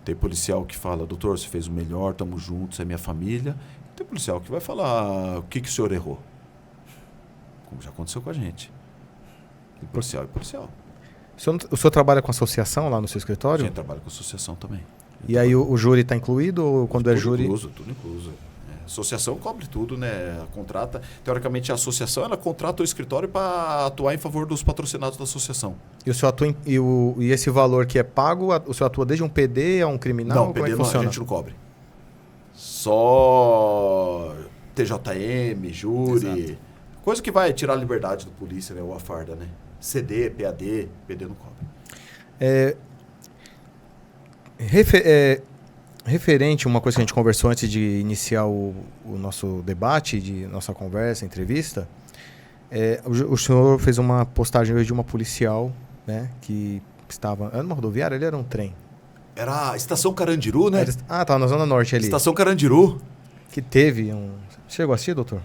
Tem policial que fala, doutor, você fez o melhor, estamos juntos, é minha família. Tem policial que vai falar, o que o senhor errou? Como já aconteceu com a gente. Tem policial e policial. O senhor trabalha com associação lá no seu escritório? A gente trabalha com associação também. E aí o júri está incluído ou quando é júri? Tudo incluso. A associação cobre tudo, né? Contrata. Teoricamente, a associação ela contrata o escritório para atuar em favor dos patrocinados da associação. E o senhor atua e esse valor que é pago, o senhor atua desde um PD a um criminal? Não, PD funciona? A gente não cobre. Só TJM, júri. Exato. Coisa que vai tirar a liberdade do polícia, né? Ou a farda, né? CD, PAD, PD não cobre. Referente a uma coisa que a gente conversou antes de iniciar o nosso debate, de nossa conversa, entrevista, o senhor fez uma postagem hoje de uma policial, né, que estava... Era uma rodoviária? Ele era um trem? Era a Estação Carandiru, né? Tava na Zona Norte ali. Estação Carandiru. Que teve um... Chegou a assistir, doutor?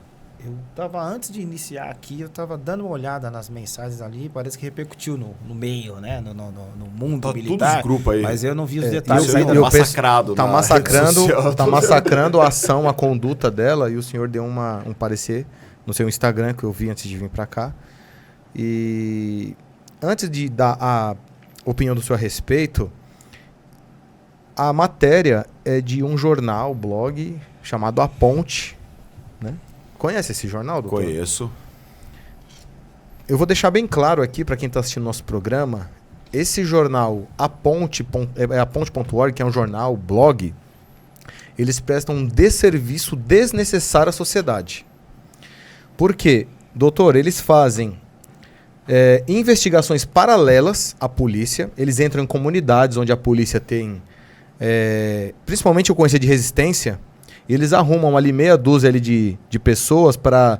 Eu tava, antes de iniciar aqui, eu tava dando uma olhada nas mensagens ali, parece que repercutiu no meio, né? No mundo Tá militar. todos os grupos aí. Mas eu não vi os detalhes eu ainda. eu massacrado. Tá na massacrando, rede social. tá massacrando a ação, a conduta dela, e o senhor deu um parecer no seu Instagram, que eu vi antes de vir para cá. E antes de dar a opinião do senhor a respeito, a matéria é de um jornal, blog, chamado A Ponte, né? Conhece esse jornal, doutor? Conheço. Eu vou deixar bem claro aqui para quem está assistindo nosso programa, esse jornal, aponte.org, que é um jornal, blog, eles prestam um desserviço desnecessário à sociedade. Por quê? Doutor, eles fazem investigações paralelas à polícia, eles entram em comunidades onde a polícia tem, principalmente ocorrência de resistência, e eles arrumam ali meia dúzia ali de pessoas para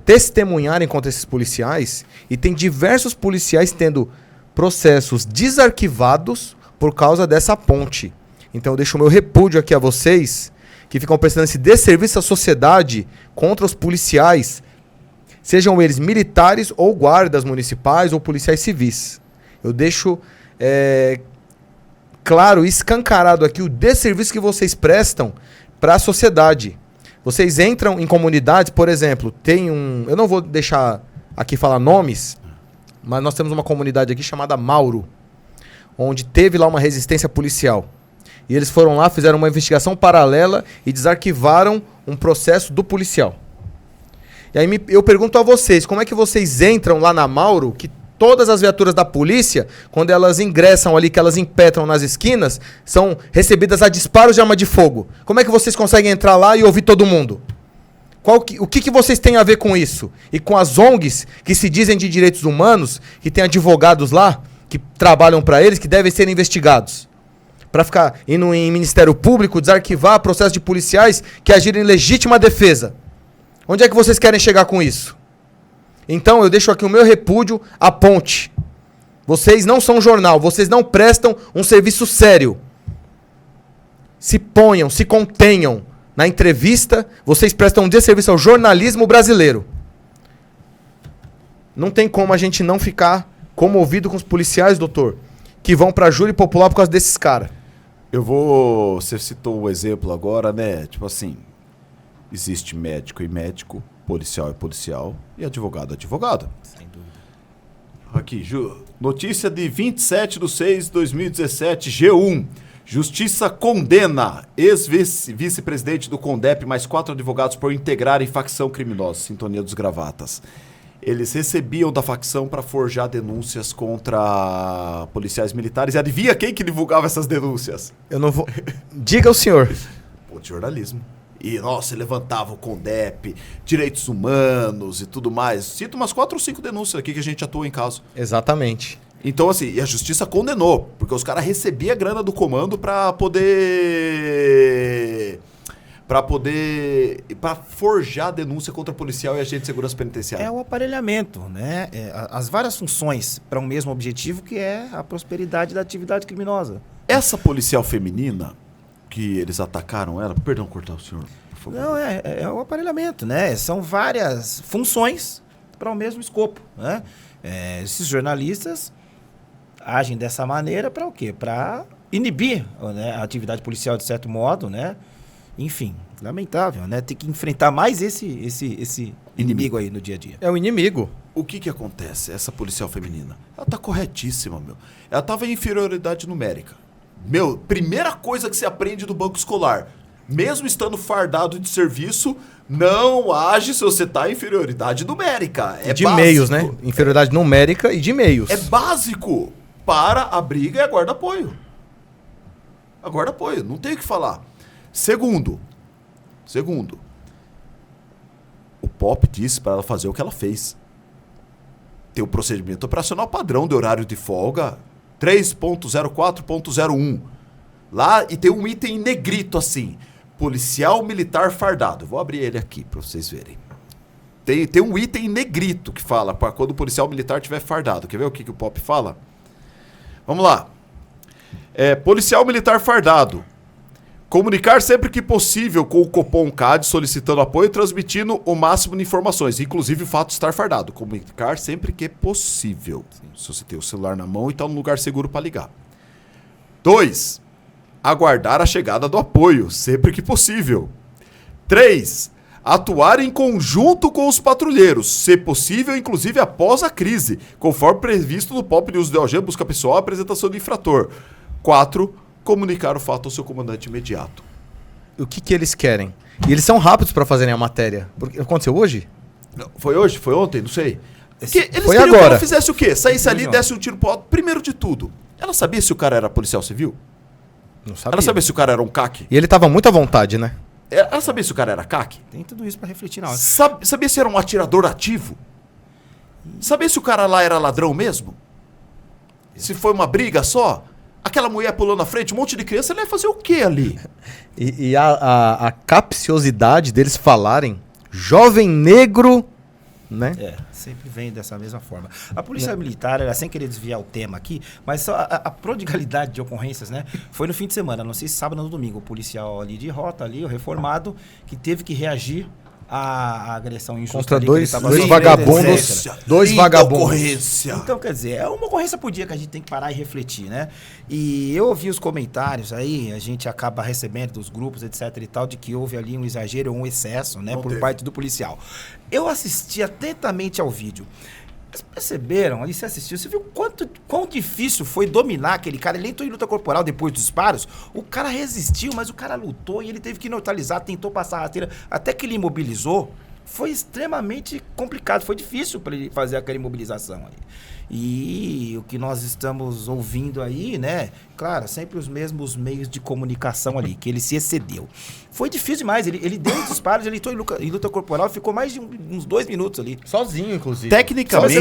testemunharem contra esses policiais, e tem diversos policiais tendo processos desarquivados por causa dessa ponte. Então eu deixo o meu repúdio aqui a vocês que ficam prestando esse desserviço à sociedade contra os policiais, sejam eles militares ou guardas municipais ou policiais civis. Eu deixo claro e escancarado aqui o desserviço que vocês prestam para a sociedade. Vocês entram em comunidades, por exemplo, tem um... Eu não vou deixar aqui falar nomes, mas nós temos uma comunidade aqui chamada Mauro, onde teve lá uma resistência policial. E eles foram lá, fizeram uma investigação paralela e desarquivaram um processo do policial. E aí eu pergunto a vocês, como é que vocês entram lá na Mauro, que todas as viaturas da polícia, quando elas ingressam ali, que elas impetram nas esquinas, são recebidas a disparos de arma de fogo. Como é que vocês conseguem entrar lá e ouvir todo mundo? O que vocês têm a ver com isso? E com as ONGs que se dizem de direitos humanos, que tem advogados lá, que trabalham para eles, que devem ser investigados? Para ficar indo em Ministério Público, desarquivar processos de policiais que agiram em legítima defesa. Onde é que vocês querem chegar com isso? Então eu deixo aqui o meu repúdio à Ponte. Vocês não são jornal, vocês não prestam um serviço sério. Se ponham, se contenham na entrevista, vocês prestam um desserviço ao jornalismo brasileiro. Não tem como a gente não ficar comovido com os policiais, doutor, que vão pra júri popular por causa desses caras. Você citou o exemplo agora, né? Tipo assim, existe médico e médico, policial é policial e advogado é advogado. Sem dúvida. Aqui, notícia de 27/6/2017, G1. Justiça condena ex-vice-presidente do CONDEP mais 4 advogados por integrarem facção criminosa. Sintonia dos gravatas. Eles recebiam da facção para forjar denúncias contra policiais militares. E adivinha quem que divulgava essas denúncias? Eu não vou... Diga o senhor. Pô, de jornalismo. E, nossa, levantava o CONDEP, direitos humanos e tudo mais. Cito umas 4 ou 5 denúncias aqui que a gente atua em caso. Exatamente. Então, assim, e a justiça condenou, porque os caras recebiam a grana do comando pra poder forjar denúncia contra policial e agente de segurança penitenciária. É o aparelhamento, né? As várias funções para um mesmo objetivo, que é a prosperidade da atividade criminosa. Essa policial feminina que eles atacaram ela... Perdão, cortar o senhor, por favor. Não, é o aparelhamento, né? São várias funções para o mesmo escopo, né? Esses jornalistas agem dessa maneira para o quê? Para inibir, né, a atividade policial de certo modo, né? Enfim, lamentável, né? Ter que enfrentar mais esse inimigo aí no dia a dia. É o inimigo. O que acontece? Essa policial feminina, ela tá corretíssima, meu. Ela tava em inferioridade numérica. Meu, primeira coisa que você aprende do banco escolar, mesmo estando fardado de serviço, não age se você tá em inferioridade numérica. É de básico. meios, né? Inferioridade numérica e de meios. É básico para a briga e a guarda-apoio. A guarda-apoio, não tem o que falar. Segundo, o POP disse para ela fazer o que ela fez. Tem o procedimento operacional padrão de horário de folga 3.04.01. Lá, e tem um item em negrito assim, policial militar fardado. Vou abrir ele aqui para vocês verem. Tem um item em negrito que fala para quando o policial militar estiver fardado. Quer ver o que o POP fala? Vamos lá. Policial militar fardado. Comunicar sempre que possível com o Copom CAD solicitando apoio e transmitindo o máximo de informações, inclusive o fato de estar fardado. Comunicar sempre que possível. Se você tem o celular na mão e está num lugar seguro para ligar. 2. Aguardar a chegada do apoio, sempre que possível. 3. Atuar em conjunto com os patrulheiros, se possível, inclusive após a crise, conforme previsto no POP de uso de algema, busca pessoal, apresentação do infrator. 4. Comunicar o fato ao seu comandante imediato. O que eles querem? E eles são rápidos para fazerem a matéria. Porque aconteceu hoje? Não, foi hoje? Foi ontem? Não sei. Eles foi queriam agora. que ela fizesse o quê? Saísse ali e desse um tiro pro alto. Primeiro de tudo, ela sabia se o cara era policial civil? Não sabia. Ela sabia se o cara era um CAC? E ele tava muito à vontade, né? Ela sabia se o cara era CAC? Tem tudo isso pra refletir na hora. Sabia se era um atirador ativo? Sabia se o cara lá era ladrão mesmo? Se foi uma briga só? Aquela mulher pulando na frente, um monte de criança, ela ia fazer o quê ali? E a capciosidade deles falarem jovem negro, né? Sempre vem dessa mesma forma. A polícia militar, era sem querer desviar o tema aqui, mas só a prodigalidade de ocorrências, né? Foi no fim de semana, não sei se sábado ou no domingo, o policial ali de rota, ali, o reformado, que teve que reagir à agressão injusta contra ali, dois sofrendo, vagabundos. etc. Dois vagabundos. Ocorrência. Então, quer dizer, é uma ocorrência por dia que a gente tem que parar e refletir, né? E eu ouvi os comentários aí, a gente acaba recebendo dos grupos, etc e tal, de que houve ali um exagero ou um excesso, né, por parte do policial. Eu assisti atentamente ao vídeo. Vocês perceberam ali, você assistiu, você viu quão difícil foi dominar aquele cara? Ele entrou em luta corporal depois dos disparos, o cara resistiu, mas o cara lutou e ele teve que neutralizar, tentou passar a rasteira, até que ele imobilizou. Foi extremamente complicado, foi difícil para ele fazer aquela imobilização ali. E o que nós estamos ouvindo aí, né? Claro, sempre os mesmos meios de comunicação ali, que ele se excedeu. Foi difícil demais, ele deu os disparos, ele entrou em luta corporal, ficou mais de uns 2 minutos ali. Sozinho, inclusive. Tecnicamente,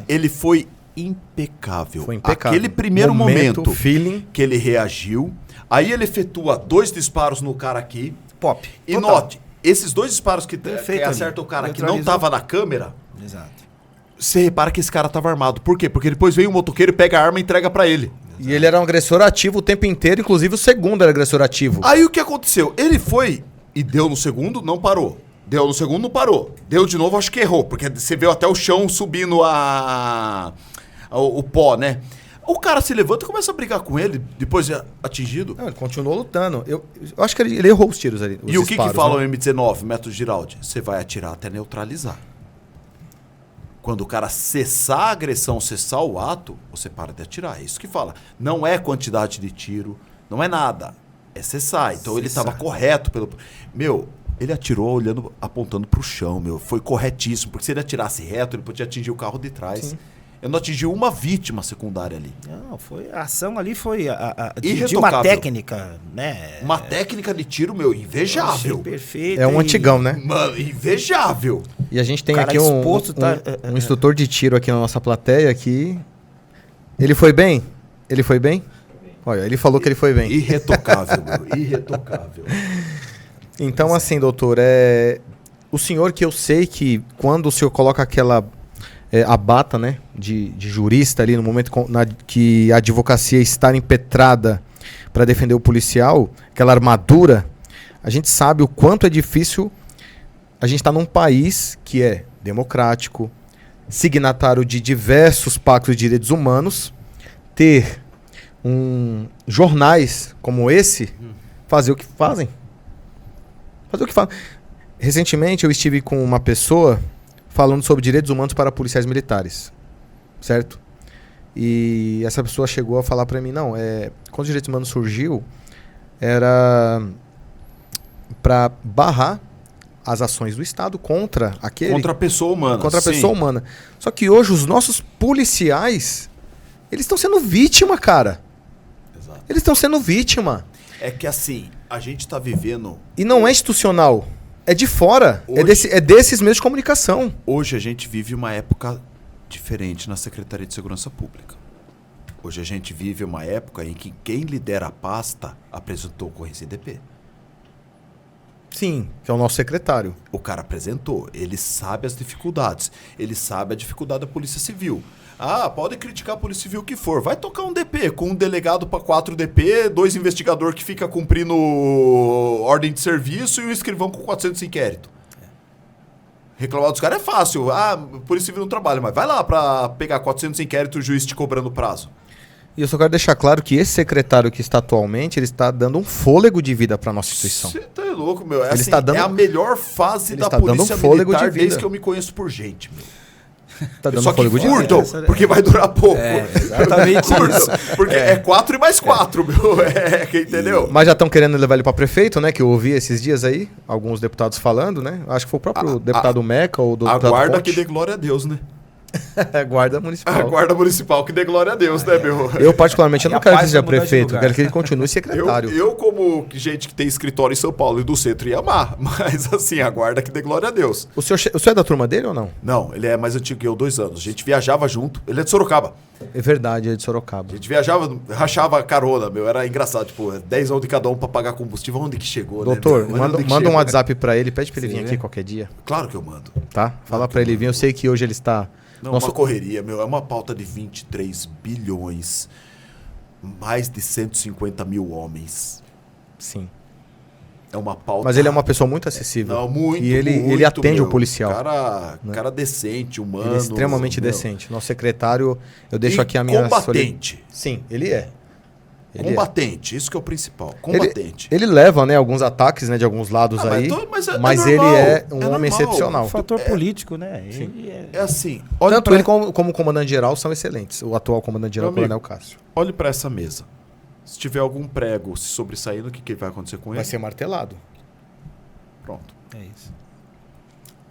ele foi impecável. Foi impecável. Aquele primeiro momento feeling, que ele reagiu, aí ele efetua 2 disparos no cara aqui. Pop. E Total. note, esses 2 disparos que acertam o cara que não estava na câmera, Exato. você repara que esse cara estava armado. Por quê? Porque depois vem o motoqueiro, pega a arma e entrega pra ele. E ele era um agressor ativo o tempo inteiro, inclusive o segundo era agressor ativo. Aí o que aconteceu? Ele foi e deu no segundo, não parou. Deu no segundo, não parou. Deu de novo, acho que errou, porque você viu até o chão subindo o pó, né? O cara se levanta e começa a brigar com ele, depois de atingido. Não, ele continuou lutando. Eu acho que ele errou os tiros ali. E o que fala o M19, método Giraldi? Você vai atirar até neutralizar. Quando o cara cessar a agressão, cessar o ato, você para de atirar. É isso que fala. Não é quantidade de tiro, não é nada. É cessar. Então ele estava correto pelo... Meu, ele atirou olhando, apontando pro chão, meu. Foi corretíssimo, porque se ele atirasse reto, ele podia atingir o carro de trás. Sim. Eu não atingi uma vítima secundária ali. Não, a ação ali foi de Irretocável. uma técnica, né? Uma técnica de tiro, meu, invejável. Perfeito. É um antigão, né? Mano, invejável. E a gente tem Cara aqui exposto, um instrutor de tiro aqui na nossa plateia aqui. Ele foi bem? Ele foi bem? Olha, ele falou que ele foi bem. Irretocável, meu, irretocável. Então, assim, doutor, o senhor que eu sei que quando o senhor coloca aquela a bata, né, de jurista ali no momento que a advocacia está impetrada para defender o policial, aquela armadura, a gente sabe o quanto é difícil a gente estar num país que é democrático, signatário de diversos pactos de direitos humanos, ter jornais como esse fazer o que fazem. Fazer o que fazem. Recentemente eu estive com uma pessoa falando sobre direitos humanos para policiais militares, certo? E essa pessoa chegou a falar para mim, não, quando os direitos humanos surgiu, era para barrar as ações do Estado contra aquele... Contra a pessoa humana. Contra a pessoa humana. Só que hoje os nossos policiais, eles estão sendo vítima, cara. Exato. Eles estão sendo vítima. É que assim, A gente está vivendo... E não é institucional. É de fora. Hoje, é desses meios de comunicação. Hoje a gente vive uma época diferente na Secretaria de Segurança Pública. Hoje a gente vive uma época em que quem lidera a pasta apresentou ocorrência IDP. Sim, que é o nosso secretário. O cara apresentou, ele sabe as dificuldades, ele sabe a dificuldade da Polícia Civil. Ah, pode criticar a Polícia Civil o que for, vai tocar um DP, com um delegado para 4 DP, 2 investigadores que fica cumprindo ordem de serviço e um escrivão com 400 inquérito. Reclamar dos caras é fácil, a Polícia Civil não trabalha, mas vai lá para pegar 400 inquéritos e o juiz te cobrando prazo. E eu só quero deixar claro que esse secretário que está atualmente, ele está dando um fôlego de vida para a nossa instituição. Você tá louco, meu. Ele está dando, é a melhor fase da está Polícia dando um fôlego Militar de vida. desde que eu me conheço por gente, meu. Tá dando Só um que fôlego de vida. curtam, porque vai durar pouco. Exatamente isso. Porque é 4 e mais 4, meu. Entendeu? Mas já estão querendo levar ele para prefeito, né? Que eu ouvi esses dias aí, alguns deputados falando, né? Acho que foi o próprio deputado Meca ou do deputado Aguarda Ponte. que dê glória a Deus, né? Guarda municipal. A guarda municipal que dê glória a Deus, né, meu? Eu, particularmente, eu não a quero que paz seja vai mudar de prefeito, eu lugar. quero que ele continue secretário. Eu, como gente que tem escritório em São Paulo e do centro, ia amar. Mas, assim, aguarda que dê glória a Deus. O senhor é da turma dele ou não? Não, ele é mais antigo que eu, 2 anos. A gente viajava junto. Ele é de Sorocaba. É verdade, é de Sorocaba. A gente viajava, rachava carona, meu. Era engraçado, tipo, 10 de cada um pra pagar combustível. Onde que chegou, Doutor, né? manda Onde que um chegou? WhatsApp pra ele, pede pra ele vir Sim, aqui né? qualquer dia, Claro que eu mando. tá? Fala pra ele vir, eu sei que hoje ele está... Não, uma correria, meu. É uma pauta de 23 bilhões. Mais de 150 mil homens. Sim. É uma pauta... Mas ele é uma pessoa muito acessível. Não, muito, E ele muito, atende meu. o policial. Cara decente, humano. Ele é extremamente meu. decente. Nosso secretário, eu deixo E aqui a minha... combatente. Sim, ele é. Ele Combatente, isso que é o principal. é. Combatente. Ele leva, né, alguns ataques, né, de alguns lados aí, mas ele normal, é um homem normal. excepcional. O fator político, né? Ele É assim, olha Tanto pra, ele como comandante-geral são excelentes. O atual comandante-geral, o Meu amigo, Coronel Cássio. olhe pra essa mesa. Se tiver algum prego se sobressaindo, o que vai acontecer com ele? Vai ser martelado. Pronto. É isso.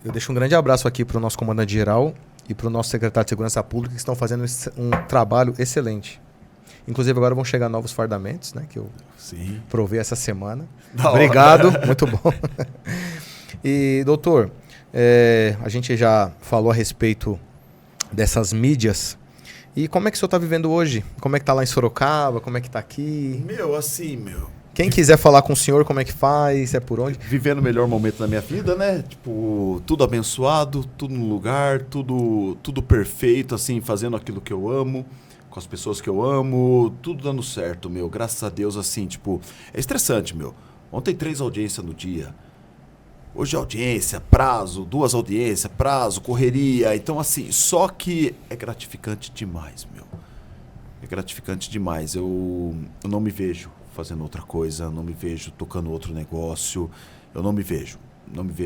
Eu deixo um grande abraço aqui para o nosso comandante-geral e para o nosso secretário de Segurança Pública, que estão fazendo um trabalho excelente. Inclusive, agora vão chegar novos fardamentos, né? Que eu Sim. provei essa semana. Da Obrigado, hora. muito bom. E, doutor, a gente já falou a respeito dessas mídias. E como é que o senhor está vivendo hoje? Como é que está lá em Sorocaba? Como é que está aqui? Meu, assim, meu. Quem quiser falar com o senhor, como é que faz? É por onde? Vivendo o melhor momento da minha vida, né? Tipo, tudo abençoado, tudo no lugar, tudo perfeito, assim, fazendo aquilo que eu amo, com as pessoas que eu amo, tudo dando certo, meu. Graças a Deus, assim, tipo, é estressante, meu. Ontem 3 audiências no dia. Hoje audiência, prazo, 2 audiências, prazo, correria. Então, assim, só que é gratificante demais, meu. É gratificante demais. Eu não me vejo fazendo outra coisa, não me vejo tocando outro negócio. Eu não me vejo,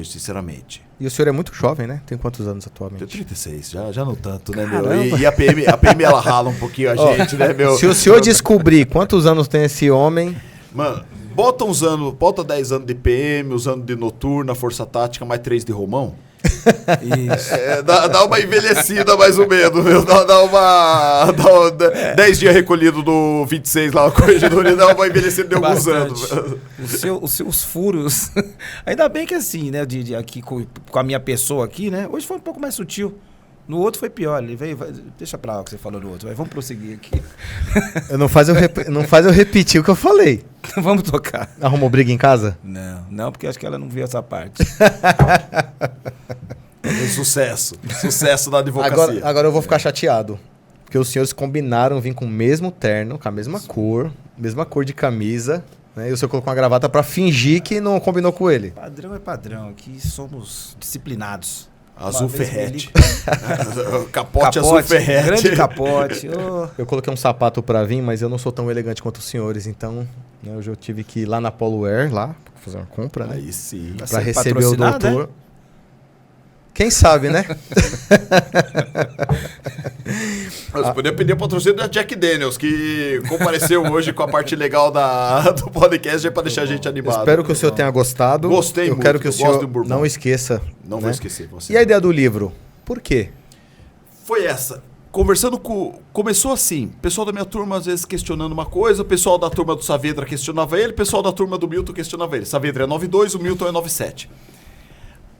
sinceramente. E o senhor é muito jovem, né? Tem quantos anos atualmente? Tenho 36, já não tanto, né, Caramba. meu? E a PM ela rala um pouquinho a gente, né, meu? Se o senhor descobrir quantos anos tem esse homem... Mano, bota 10 anos de PM, uns anos de noturna, força tática, mais 3 de romão. Isso. Dá uma envelhecida mais ou menos, meu. Dá 10 dias recolhido do 26 lá, a corregedoria, dá uma envelhecida de alguns Bastante. anos. Os furos. Ainda bem que assim, né? Aqui com a minha pessoa aqui, né? Hoje foi um pouco mais sutil. No outro foi pior. Ele veio. Deixa pra lá o que você falou no outro. Vamos prosseguir aqui. Não faz eu repetir o que eu falei. Vamos tocar. Arrumou briga em casa? Não, porque acho que ela não viu essa parte. Sucesso da advocacia. Agora eu vou ficar chateado. Porque os senhores combinaram vir com o mesmo terno, com a mesma cor de camisa, né? E o senhor colocou uma gravata pra fingir que não combinou com ele. Padrão é padrão. Aqui somos disciplinados. Azul Uma vez Ferrete. me Capote azul Ferrete. Grande capote. Oh. Eu coloquei um sapato pra vir, mas eu não sou tão elegante quanto os senhores, então né, hoje eu tive que ir lá na Polo Air, lá, fazer uma compra, né? Aí sim. Pra ser receber o patrocinado, doutor. Quem sabe, né? Você podia pedir o patrocínio da Jack Daniels, que compareceu hoje com a parte legal do podcast aí pra deixar a gente animado. Espero que o senhor tenha gostado. Gostei eu muito, quero que o eu gosto senhor do bourbon. não esqueça. Não né? vou esquecer. Você. E a ideia do livro? Por quê? Foi essa. conversando com... Começou assim, o pessoal da minha turma às vezes questionando uma coisa, o pessoal da turma do Saavedra questionava ele, o pessoal da turma do Milton questionava ele. Saavedra é 9,2, o Milton é 9,7.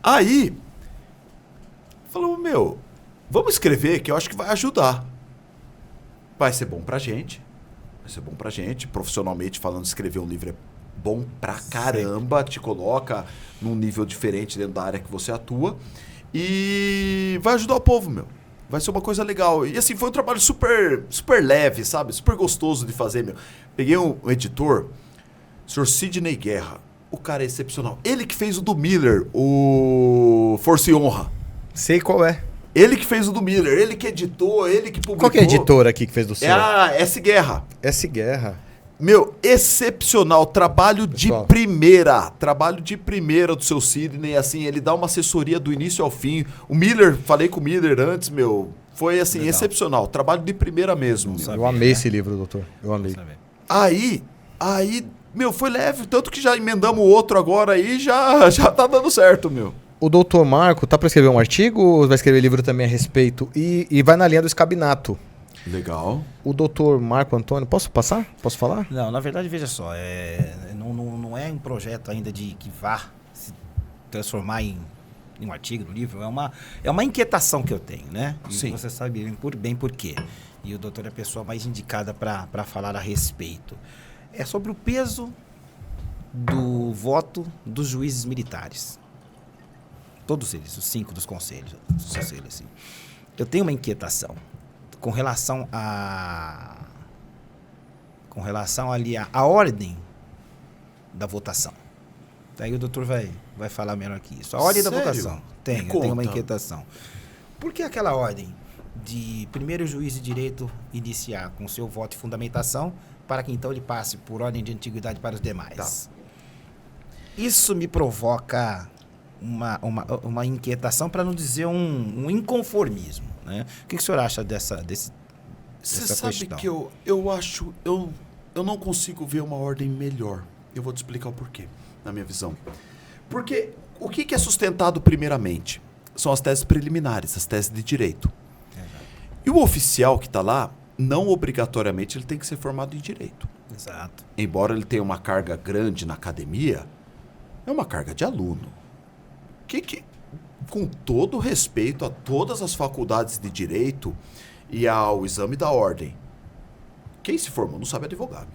Aí, falou, vamos escrever que eu acho que vai ajudar. Vai ser bom pra gente. Profissionalmente falando, escrever um livro é bom pra caramba, te coloca num nível diferente dentro da área que você atua. E vai ajudar o povo, Vai ser uma coisa legal. E assim, foi um trabalho super, super leve, sabe? Super gostoso de fazer, Peguei um editor, o Sr. Sidney Guerra. O cara é excepcional. Ele que fez o do Miller, o Força e Honra. Sei qual é. Ele que fez o do Miller, ele que editou, ele que publicou. Qual que é a editora aqui que fez do seu? É a S. Guerra. S. Guerra. Excepcional, trabalho Pessoal. de primeira do seu Sidney, assim, ele dá uma assessoria do início ao fim. O Miller, falei com o Miller antes, foi assim, Legal. excepcional, trabalho de primeira mesmo. Eu amei esse livro, doutor. Eu amei. Aí, foi leve, tanto que já emendamos o outro agora aí, já tá dando certo, O doutor Marco tá para escrever um artigo ou vai escrever livro também a respeito? E vai na linha do escabinato. Legal. O doutor Marco Antônio, posso passar? Posso falar? Não, na verdade, veja só, não é um projeto ainda que vá se transformar em um artigo, no livro, é uma inquietação que eu tenho, né? E Sim. você sabe bem por quê. E o doutor é a pessoa mais indicada para falar a respeito. É sobre o peso do voto dos juízes militares. Todos eles, os 5 dos conselhos. Assim. Eu tenho uma inquietação com relação ali à ordem da votação. Daí o doutor vai falar melhor que isso. A ordem da Sério? votação. Me Eu tenho uma conta. inquietação. Por que aquela ordem de primeiro o juiz de direito iniciar com seu voto e fundamentação para que então ele passe por ordem de antiguidade para os demais? Tá. Isso me provoca uma inquietação, para não dizer um inconformismo, né? O que o senhor acha dessa Você sabe questão? que eu acho, eu não consigo ver uma ordem melhor. Eu vou te explicar o porquê, na minha visão. Porque o que é sustentado primeiramente? São as teses preliminares, as teses de direito. Exato. E o oficial que está lá, não obrigatoriamente ele tem que ser formado em direito. Exato. Embora ele tenha uma carga grande na academia, é uma carga de aluno. Com todo respeito a todas as faculdades de direito e ao exame da ordem, quem se formou não sabe advogar.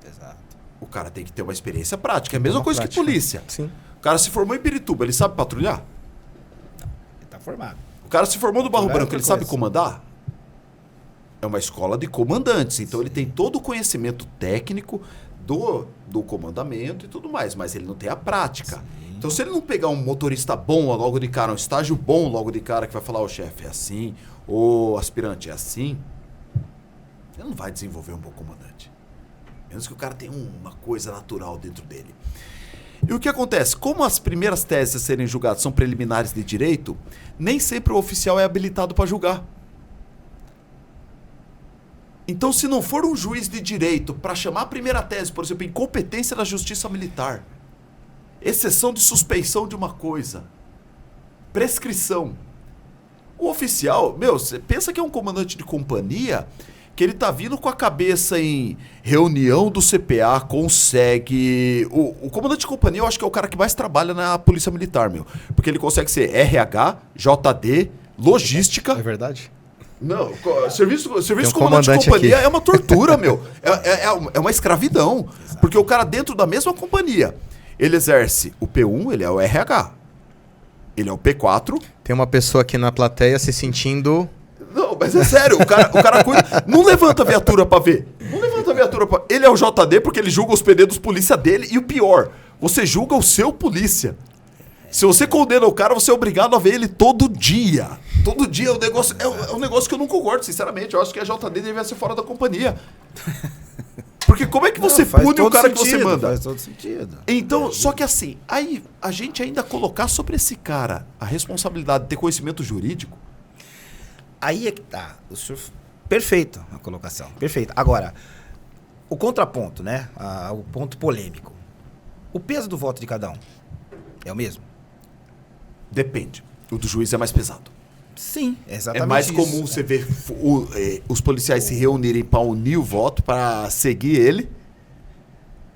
Exato. O cara tem que ter uma experiência prática. É a mesma coisa que polícia. Sim. O cara se formou em Pirituba, ele sabe patrulhar? Ele está formado. O cara se formou no Barro Patrulhar é Branco, ele outra sabe coisa. comandar? É uma escola de comandantes, então ele tem todo o conhecimento técnico do comandamento e tudo mais, mas ele não tem a prática. Sim. Então, se ele não pegar um motorista bom logo de cara, um estágio bom logo de cara, que vai falar, chefe, é assim, o aspirante é assim, ele não vai desenvolver um bom comandante. Menos que o cara tenha uma coisa natural dentro dele. E o que acontece? Como as primeiras teses a serem julgadas são preliminares de direito, nem sempre o oficial é habilitado para julgar. Então, se não for um juiz de direito para chamar a primeira tese, por exemplo, incompetência da justiça militar, exceção de suspeição de uma coisa, prescrição, o oficial, você pensa que é um comandante de companhia que ele tá vindo com a cabeça em reunião do CPA, consegue... O comandante de companhia eu acho que é o cara que mais trabalha na polícia militar, porque ele consegue ser RH, JD, logística... É verdade? Não, serviço um comandante de companhia aqui. é uma tortura, É uma escravidão. Exato. Porque o cara dentro da mesma companhia, ele exerce o P1, ele é o RH. Ele é o P4. Tem uma pessoa aqui na plateia se sentindo... Não, mas é sério, o cara cuida... Não levanta a viatura pra ver. Não levanta a viatura pra... Ele é o JD porque ele julga os PD dos polícia dele. E o pior, você julga o seu polícia. Se você condena o cara, você é obrigado a ver ele todo dia. Todo dia é um negócio que eu não concordo, sinceramente. Eu acho que a JD deveria ser fora da companhia. Porque como é que você pune o cara que você manda? Faz todo sentido. Então, só que assim, aí a gente ainda colocar sobre esse cara a responsabilidade de ter conhecimento jurídico. Aí é que tá. O senhor... Perfeito a colocação. Perfeito. Agora, o contraponto, né? O ponto polêmico. O peso do voto de cada um é o mesmo? Depende. O do juiz é mais pesado. Sim, exatamente. É mais isso. comum você ver os policiais se reunirem para unir o voto, para seguir ele,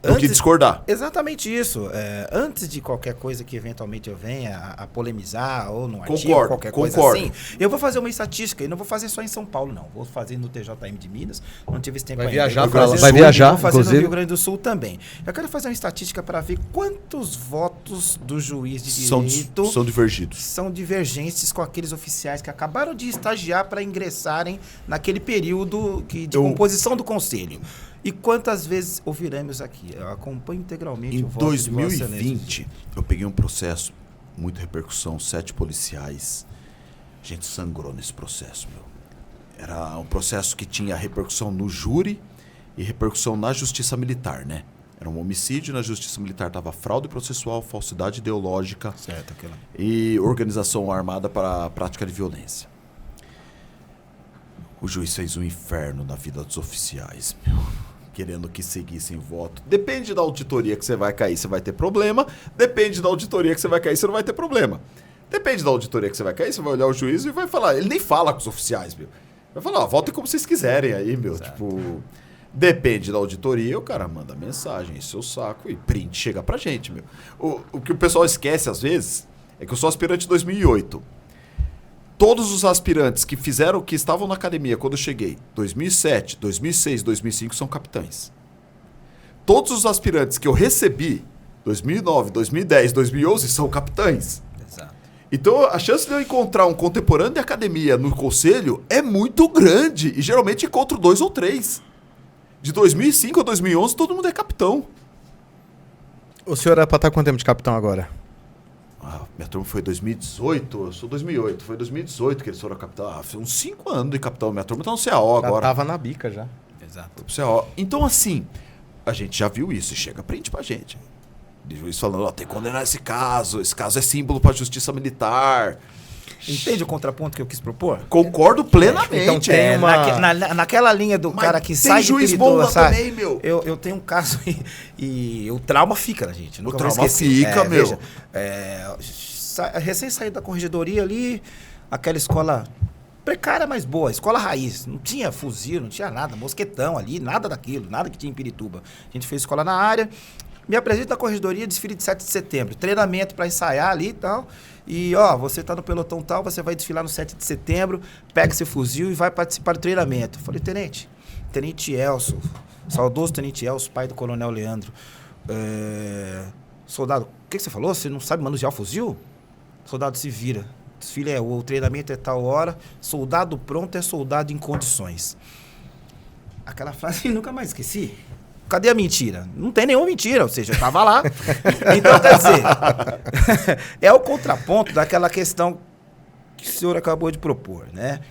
do que discordar. Exatamente isso. Antes de qualquer coisa que eventualmente eu venha a polemizar ou no artigo, Concordo, qualquer concordo. coisa assim, eu vou fazer uma estatística e não vou fazer só em São Paulo, não. Vou fazer no TJM de Minas, não tive esse tempo Vai ainda. viajar Vou pra lá. fazer Vai no- viajar, Vou fazer inclusive. no Rio Grande do Sul também. Eu quero fazer uma estatística para ver quantos votos do juiz de direito São divergidos. são divergentes com aqueles oficiais que acabaram de estagiar para ingressarem naquele período de composição do conselho. E quantas vezes ouviremos aqui? Eu acompanho integralmente Em o voto de Vossa Excelência. 2020, eu peguei um processo, muita repercussão, 7 policiais. A gente sangrou nesse processo, meu. Era um processo que tinha repercussão no júri e repercussão na justiça militar, né? Era um homicídio, na justiça militar estava fraude processual, falsidade ideológica Certo, aquela. e organização armada para a prática de violência. O juiz fez um inferno na vida dos oficiais, meu. Querendo que seguissem voto. Depende da auditoria que você vai cair, você vai ter problema. Depende da auditoria que você vai cair, você não vai ter problema. Depende da auditoria que você vai cair, você vai olhar o juiz e vai falar. Ele nem fala com os oficiais, meu. Vai falar, votem como vocês quiserem aí, meu. Exato. Tipo, depende da auditoria, o cara manda mensagem, seu saco e print chega pra gente, meu. O que o pessoal esquece às vezes é que eu sou aspirante de 2008. Todos os aspirantes que estavam na academia quando eu cheguei, 2007, 2006, 2005, são capitães. Todos os aspirantes que eu recebi, 2009, 2010, 2011, são capitães. Exato. Então, a chance de eu encontrar um contemporâneo de academia no conselho é muito grande. E geralmente encontro 2 ou 3. De 2005 a 2011, todo mundo é capitão. O senhor era pra estar quanto tempo de capitão agora? Minha turma foi 2018, eu sou 2008. Foi 2018 que eles foram capitão. Foi uns 5 anos de capitão. Minha turma tá no CAO Já agora. tava na bica já. Exato. Pro CAO. Então, assim, a gente já viu isso. Chega print pra gente. De juiz falando, tem que condenar esse caso é símbolo pra justiça militar. Entende o contraponto que eu quis propor? Concordo plenamente. Então tem uma... Naquela linha do Mas cara que tem sai de juiz Pirituba, bom lá sabe? também, meu. Eu tenho um caso e o trauma fica na gente. Nunca trauma vou esquecer. fica, meu. Veja, recém saído da corregedoria ali, aquela escola precária, mas boa, escola raiz. Não tinha fuzil, não tinha nada, mosquetão ali, nada daquilo, nada que tinha em Pirituba. A gente fez escola na área, me apresento na corregedoria, desfile de 7 de setembro, treinamento para ensaiar ali e tal. E, você tá no pelotão tal, você vai desfilar no 7 de setembro, pega esse fuzil e vai participar do treinamento. Eu falei, Tenente Elcio, saudoso Tenente Elcio, pai do Coronel Leandro. Soldado, o que você falou? Você não sabe manusear o fuzil? Soldado, se vira. Desfile o treinamento é tal hora, soldado pronto é soldado em condições. Aquela frase eu nunca mais esqueci. Cadê a mentira? Não tem nenhuma mentira, ou seja, eu tava lá. Então, quer dizer, é o contraponto daquela questão que o senhor acabou de propor, né?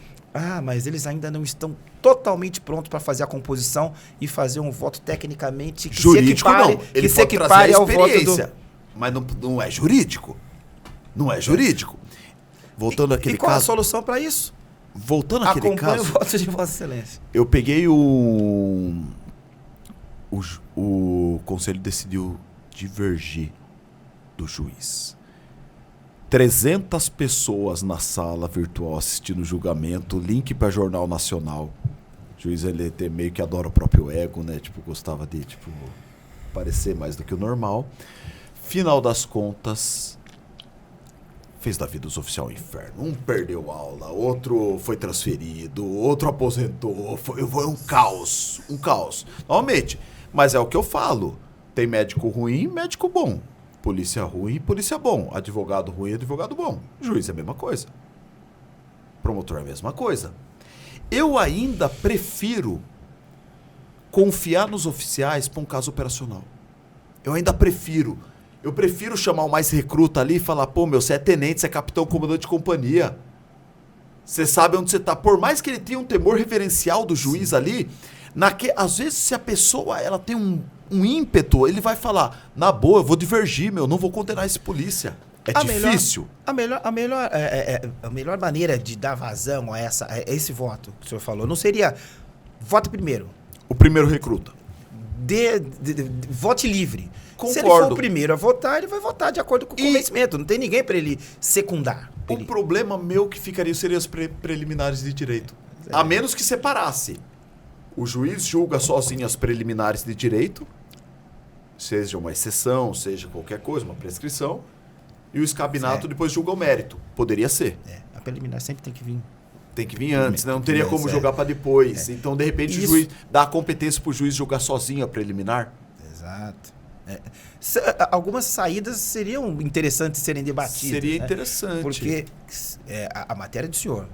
Mas eles ainda não estão totalmente prontos para fazer a composição e fazer um voto tecnicamente que Jurídico se equipare, não. Ele que se pode trazer equipare a ao voto do... experiência, mas não é jurídico. Não é jurídico. Voltando àquele E qual a caso... solução para isso? Voltando àquele Acompanhe caso... o voto de Vossa Excelência. Eu peguei o conselho decidiu divergir do juiz. 300 pessoas na sala virtual assistindo o julgamento, link para Jornal Nacional. O juiz, ele meio que adora o próprio ego, né? Gostava de, parecer mais do que o normal. Final das contas, fez da vida dos oficiais um inferno. Um perdeu aula, outro foi transferido, outro aposentou. Foi um caos, um caos. Normalmente, mas é o que eu falo. Tem médico ruim, médico bom. Polícia ruim, polícia bom. Advogado ruim, advogado bom. Juiz é a mesma coisa. Promotor é a mesma coisa. Eu ainda prefiro confiar nos oficiais para um caso operacional. Eu ainda prefiro. Eu prefiro chamar o mais recruta ali e falar, você é tenente, você é capitão, comandante de companhia. Você sabe onde você está. Por mais que ele tenha um temor reverencial do juiz ali, às vezes se a pessoa ela tem um ímpeto, ele vai falar, na boa, eu vou divergir, não vou condenar esse polícia. É difícil. A melhor maneira de dar vazão a esse voto que o senhor falou não seria voto primeiro. O primeiro recruta. vote livre. Concordo. Se ele for o primeiro a votar, ele vai votar de acordo com o convencimento. Não tem ninguém para ele secundar. O problema meu que ficaria seriam as preliminares de direito. A menos que separasse. O juiz julga sozinho as preliminares de direito, seja uma exceção, seja qualquer coisa, uma prescrição, e o escabinato depois julga o mérito. Poderia ser. A preliminar sempre tem que vir. Tem que vir antes, né? Não teria como jogar para depois. Então, de repente, o juiz dá a competência para o juiz jogar sozinho a preliminar. Exato. Algumas saídas seriam interessantes serem debatidas. Seria interessante. Porque a matéria é do senhor.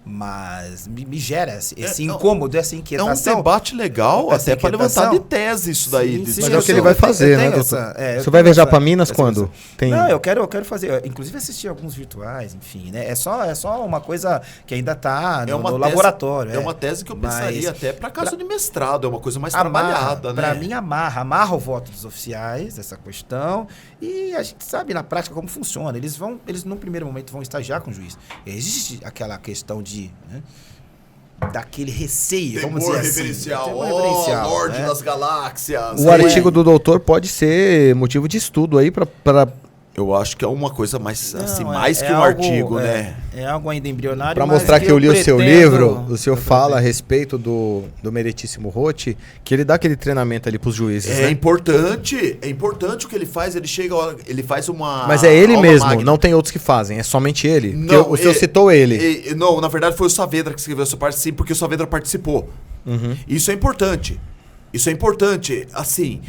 Mas me gera esse incômodo, essa inquietação. É um debate legal, até para levantar de tese isso daí. Sim, mas é o que ele vai fazer, né, doutor? Você vai viajar para Minas quando? Não, eu quero fazer. Inclusive assistir alguns virtuais, enfim, né? É só uma coisa que ainda está no laboratório. É uma tese que eu pensaria até para caso de mestrado, é uma coisa mais trabalhada, né? Para mim, amarra o voto dos oficiais, essa questão, e a gente sabe na prática como funciona. Eles no primeiro momento vão estagiar com o juiz. Existe aquela questão daquele receio, temor vamos dizer reverencial, assim. Temor reverencial, Lorde das Galáxias. O artigo do doutor pode ser motivo de estudo aí para eu acho que é uma coisa mais, mais que um artigo, né? É algo ainda embrionário. Para mostrar que eu li o seu livro, o senhor fala a respeito do meritíssimo Roth, que ele dá aquele treinamento ali para os juízes. É importante o que ele faz. Ele faz uma. Mas é ele mesmo, magna. Não tem outros que fazem, é somente ele. Não, o senhor citou ele. Não, na verdade foi o Saavedra que escreveu essa parte, sim, porque o Saavedra participou. Uhum. Isso é importante. Assim,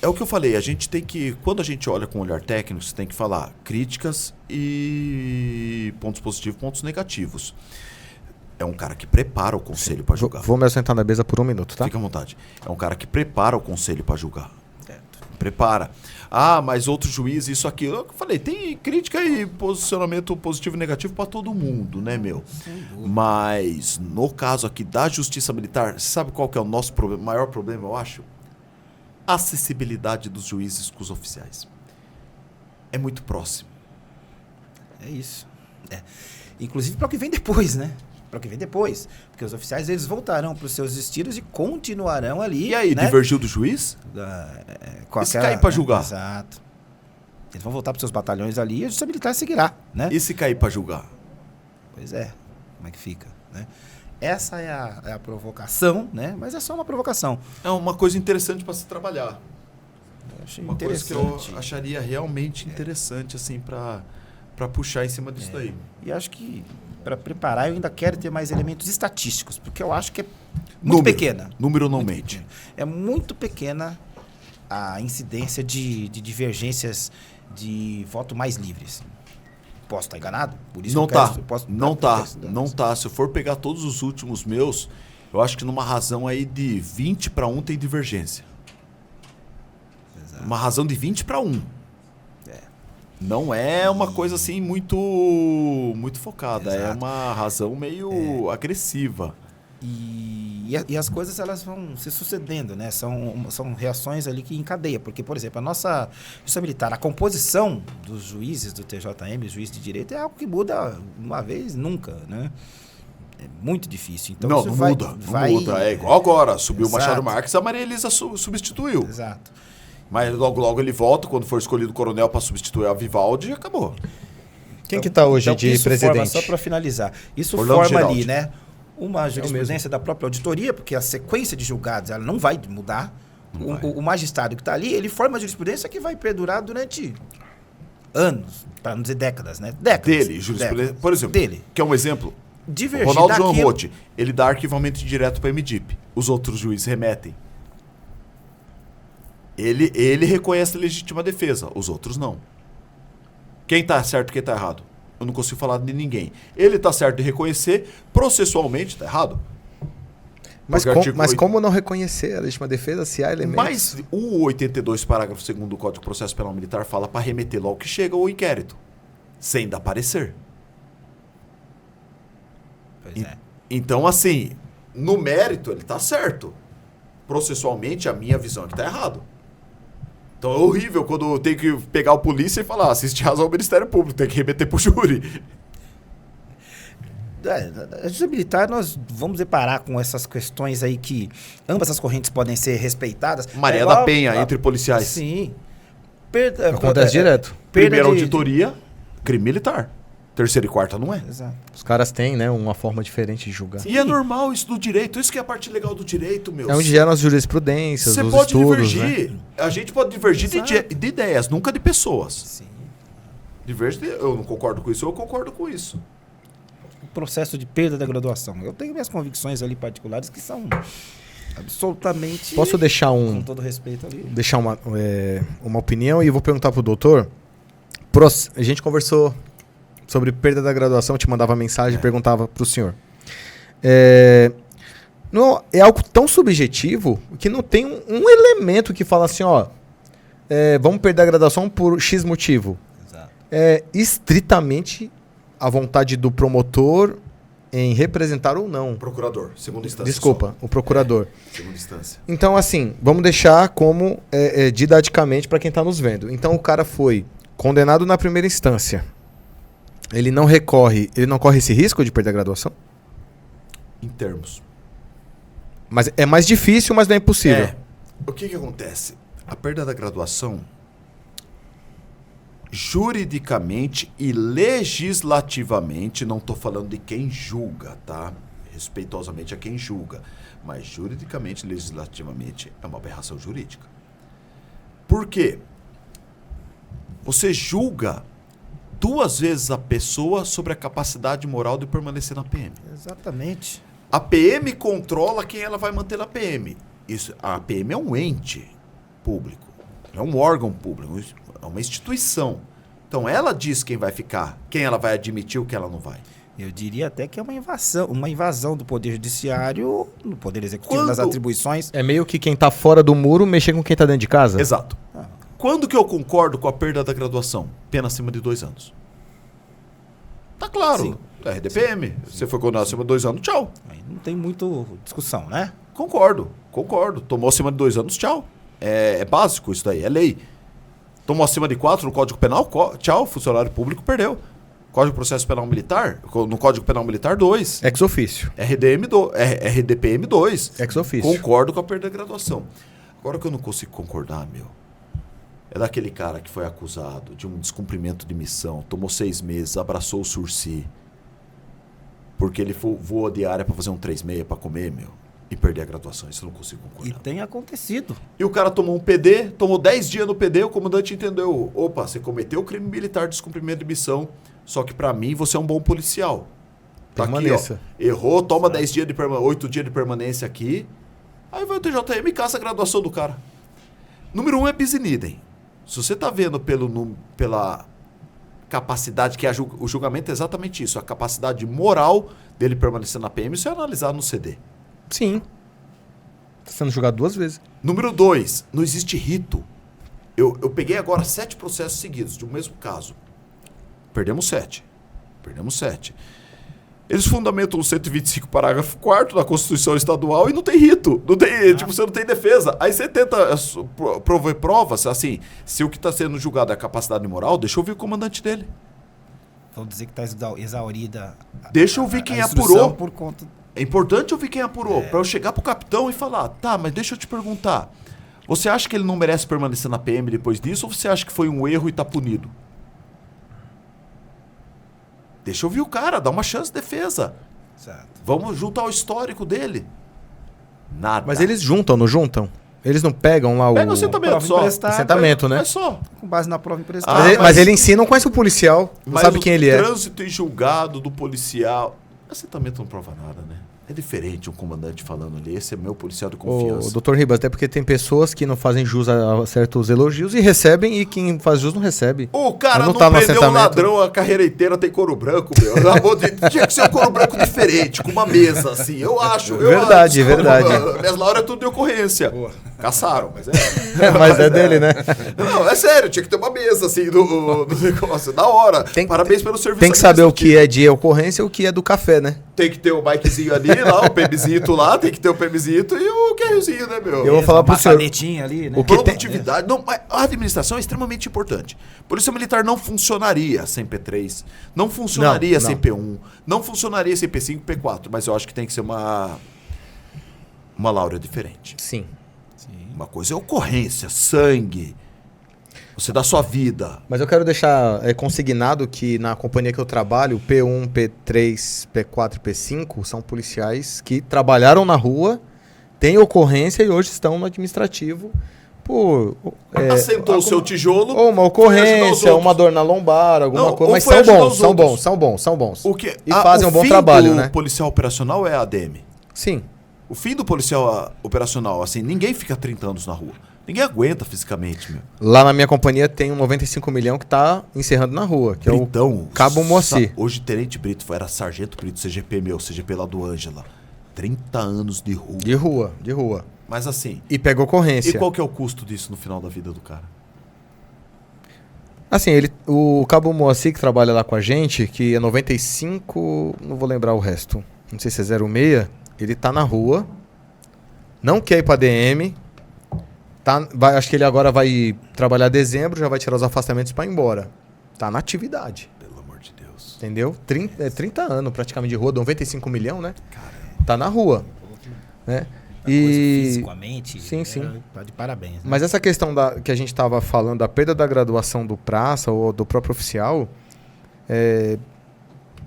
é o que eu falei, a gente tem que, quando a gente olha com um olhar técnico, você tem que falar críticas e pontos positivos, pontos negativos. É um cara que prepara o conselho para julgar. Vou me assentar na mesa por 1 minuto, tá? Fica à vontade. É um cara que prepara o conselho para julgar. Prepara. Ah, mas outro juiz, isso, aquilo. Eu falei, tem crítica e posicionamento positivo e negativo para todo mundo, né, meu? Mas no caso aqui da Justiça Militar, sabe qual que é o nosso maior problema, eu acho? A acessibilidade dos juízes com os oficiais. É muito próximo. É isso. Inclusive para o que vem depois, né? Para o que vem depois. Porque os oficiais, eles voltarão para os seus estilos e continuarão ali. E aí, né? Divergiu do juiz? E se cair para julgar? Exato. Eles vão voltar para os seus batalhões ali e a Justiça Militar seguirá, né? E se cair para julgar? Pois é. Como é que fica, né? Essa é a provocação, né? Mas é só uma provocação. É uma coisa interessante para se trabalhar. Eu achei uma coisa que eu acharia realmente interessante, assim, para puxar em cima disso daí. E acho que para preparar eu ainda quero ter mais elementos estatísticos, porque eu acho que é muito pequena. Número não mente. É muito pequena a incidência de divergências de voto mais livres. Posso estar enganado? Por isso não tá. Não tá. Se eu for pegar todos os últimos meus, eu acho que numa razão aí de 20 para 1 tem divergência. Exato. Uma razão de 20 para 1. Não é uma coisa assim muito focada. Exato. É uma razão meio agressiva. E as coisas elas vão se sucedendo, né? São reações ali que encadeiam. Porque, por exemplo, a nossa Justiça Militar, a composição dos juízes do TJM, juiz de direito, é algo que muda uma vez nunca, né? É muito difícil. Então, não muda. É igual agora. Subiu o Machado Marques, a Maria Elisa substituiu. Exato. Mas logo ele volta, quando for escolhido o coronel para substituir a Vivaldi, e acabou. Quem que está hoje de presidente? Só para finalizar. Isso Orlando forma Geraldi. ali, né? Uma jurisprudência da própria auditoria, porque a sequência de julgados ela não vai mudar. O magistrado que está ali, ele forma a jurisprudência que vai perdurar durante anos, para não dizer décadas, né? Décadas. Dele, jurisprudência, por exemplo, que é um exemplo, divergir Ronaldo João Roth, ele dá arquivamento direto para a MDIP. Os outros juízes remetem. Ele reconhece a legítima defesa, os outros não. Quem está certo e quem está errado? Eu não consigo falar de ninguém. Ele está certo de reconhecer, processualmente está errado. Mas como não reconhecer a legítima defesa se há elementos? Mas o 82, parágrafo 2º do Código de Processo Penal Militar fala para remeter logo que chega o inquérito, sem dar parecer. Então, assim, no mérito ele está certo. Processualmente, a minha visão é que está errado. Então é horrível quando eu tenho que pegar o polícia e falar, assiste razão ao Ministério Público, tem que remeter pro júri. A justiça militar, nós vamos deparar com essas questões aí que ambas as correntes podem ser respeitadas. Maria da Penha, entre policiais. Sim. Acontece direto. Primeira auditoria, crime militar. Terceira e quarta não é. Exato. Os caras têm, né, uma forma diferente de julgar. E é normal isso do direito. Isso que é a parte legal do direito, meu. É onde geram as jurisprudências, Você os pode estudos, divergir. né? A gente pode divergir de ideias, nunca de pessoas. Sim. Eu não concordo com isso, eu concordo com isso. O processo de perda da graduação. Eu tenho minhas convicções ali particulares que são absolutamente... Posso deixar com todo respeito ali. deixar uma opinião e eu vou perguntar pro doutor. A gente conversou sobre perda da graduação, te mandava mensagem e perguntava pro senhor. Não, é algo tão subjetivo que não tem um elemento que fala assim, ó, vamos perder a graduação por X motivo. Exato. É estritamente a vontade do promotor em representar ou não. Procurador, segunda instância. Desculpa, o procurador. Segunda instância. Então, assim, vamos deixar como didaticamente para quem está nos vendo. Então, o cara foi condenado na primeira instância. Ele não corre esse risco de perder a graduação? Em termos. Mas é mais difícil, mas não é impossível. O que acontece? A perda da graduação, juridicamente e legislativamente, não estou falando de quem julga, tá? Respeitosamente a quem julga. Mas juridicamente e legislativamente é uma aberração jurídica. Por quê? Você julga 2 vezes a pessoa sobre a capacidade moral de permanecer na PM. Exatamente. A PM controla quem ela vai manter na PM. A PM é um ente público, é um órgão público, é uma instituição. Então ela diz quem vai ficar, quem ela vai admitir, o que ela não vai. Eu diria até que é uma invasão do Poder Judiciário, do Poder Executivo, das atribuições. É meio que quem tá fora do muro mexer com quem tá dentro de casa? Exato. Quando que eu concordo com a perda da graduação? Pena acima de 2 anos. Tá claro. Sim. RDPM. Sim. Você foi condenado acima de 2 anos, tchau. Aí não tem muito discussão, né? Concordo. Tomou acima de 2 anos, tchau. É básico isso daí, é lei. Tomou acima de 4 no Código Penal, tchau, funcionário público perdeu. Código de Processo Penal Militar, no Código Penal Militar 2. Ex ofício. RDPM 2. Ex ofício. Concordo com a perda da graduação. Agora que eu não consigo concordar, é daquele cara que foi acusado de um descumprimento de missão, tomou 6 meses, abraçou o Sursi, porque ele voou diária para fazer um 3,6 para comer, e perder a graduação. Isso eu não consigo concordar. E tem acontecido. E o cara tomou um PD, tomou 10 dias no PD, o comandante entendeu, opa, você cometeu crime militar de descumprimento de missão, só que para mim você é um bom policial. Tá aqui, ó, errou, toma 10 dias 8 dias de permanência aqui, aí vai o TJM e caça a graduação do cara. Número 1 é bis in idem. Se você está vendo pela capacidade, que o julgamento é exatamente isso, a capacidade moral dele permanecer na PM, isso é analisado no CD. Sim. Está sendo julgado 2 vezes. Número 2, não existe rito. Eu peguei agora 7 processos seguidos de um mesmo caso. Perdemos 7. Eles fundamentam o 125, parágrafo 4º da Constituição Estadual e não tem rito. Você não tem defesa. Aí você tenta prover provas, assim, se o que está sendo julgado é a capacidade moral, deixa eu ouvir o comandante dele. Vão dizer que está exaurida. Deixa eu ouvir quem apurou. Por conta... É importante ouvir quem apurou, para eu chegar pro capitão e falar, tá, mas deixa eu te perguntar, você acha que ele não merece permanecer na PM depois disso, ou você acha que foi um erro e tá punido? Deixa eu ouvir o cara, dá uma chance de defesa. Exato. Vamos juntar o histórico dele. Nada. Mas eles juntam, não juntam? Eles não pegam lá Pega o assentamento só. Assentamento, né? É só. Com base na prova emprestada. Mas ele em si não conhece o policial, não sabe quem ele é. Mas o trânsito e julgado do policial... Assentamento não prova nada, né? É diferente um comandante falando ali, esse é meu policial de confiança. O doutor Ribas, até porque tem pessoas que não fazem jus a certos elogios e recebem, e quem faz jus não recebe. O cara não prendeu um ladrão a carreira inteira, tem couro branco, meu. Tinha que ser um couro branco diferente, com uma mesa, assim. Eu acho. Verdade. Mas Laura é tudo de ocorrência. Boa. Caçaram, mas mas é dele, né? Não, é sério, tinha que ter uma mesa, assim, do negócio. Da hora. Parabéns pelo serviço. Tem que saber o que é de ocorrência e o que é do café, né? Tem que ter o bikezinho ali, ali, lá, o PMzito lá, tem que ter o PMzito e o QRzinho, né, meu? Eu vou falar pro senhor. Ali, né? O que Produtividade. Não, a administração é extremamente importante. Polícia Militar não funcionaria sem P3, não funcionaria sem P1, não funcionaria sem P5 e P4, mas eu acho que tem que ser uma Laura diferente. Sim. Uma coisa é ocorrência, sangue, você dá sua vida. Mas eu quero deixar consignado que na companhia que eu trabalho, P1, P3, P4 e P5 são policiais que trabalharam na rua, têm ocorrência e hoje estão no administrativo por... assentou o seu tijolo. Ou uma ocorrência, uma dor na lombar, alguma coisa. Mas são bons. O que, e fazem um bom trabalho, né? O policial operacional é a ADM. Sim. O fim do policial operacional, assim, ninguém fica 30 anos na rua. Ninguém aguenta fisicamente, meu. Lá na minha companhia tem um 95 milhão que tá encerrando na rua, que Britão, é o Cabo Moacir. Hoje Tenente Brito, era Sargento Brito, CGP meu, CGP lá do Ângela. 30 anos de rua. De rua. Mas assim... E pega ocorrência. E qual que é o custo disso no final da vida do cara? Assim, o Cabo Moacir que trabalha lá com a gente, que é 95, não vou lembrar o resto, não sei se é 06, ele tá na rua, não quer ir pra DM, acho que ele agora vai trabalhar dezembro, já vai tirar os afastamentos pra ir embora. Tá na atividade. Pelo amor de Deus. Entendeu? 30 anos praticamente de rua, 95 milhão, né? Caramba. Tá na rua. Né? Fisicamente, sim. Tá de parabéns. Né? Mas essa questão que a gente estava falando, da perda da graduação do praça ou do próprio oficial,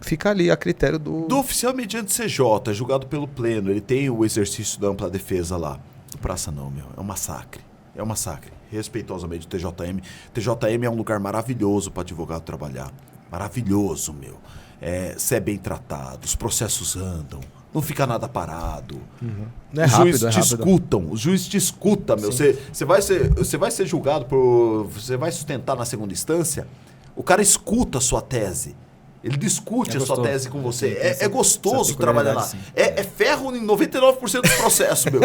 fica ali a critério do oficial mediante CJ, julgado pelo pleno. Ele tem o exercício da ampla defesa lá. Do praça não, meu. É um massacre. É um massacre. Respeitosamente, o TJM. TJM é um lugar maravilhoso para advogado trabalhar. Maravilhoso, meu. Você é bem tratado, os processos andam, não fica nada parado. Uhum. Os juízes te escutam, os juízes te escutam, meu. Você vai ser julgado você vai sustentar na segunda instância, o cara escuta a sua tese. Ele discute a sua tese com você. É gostoso trabalhar lá. É ferro em 99% dos processos, meu.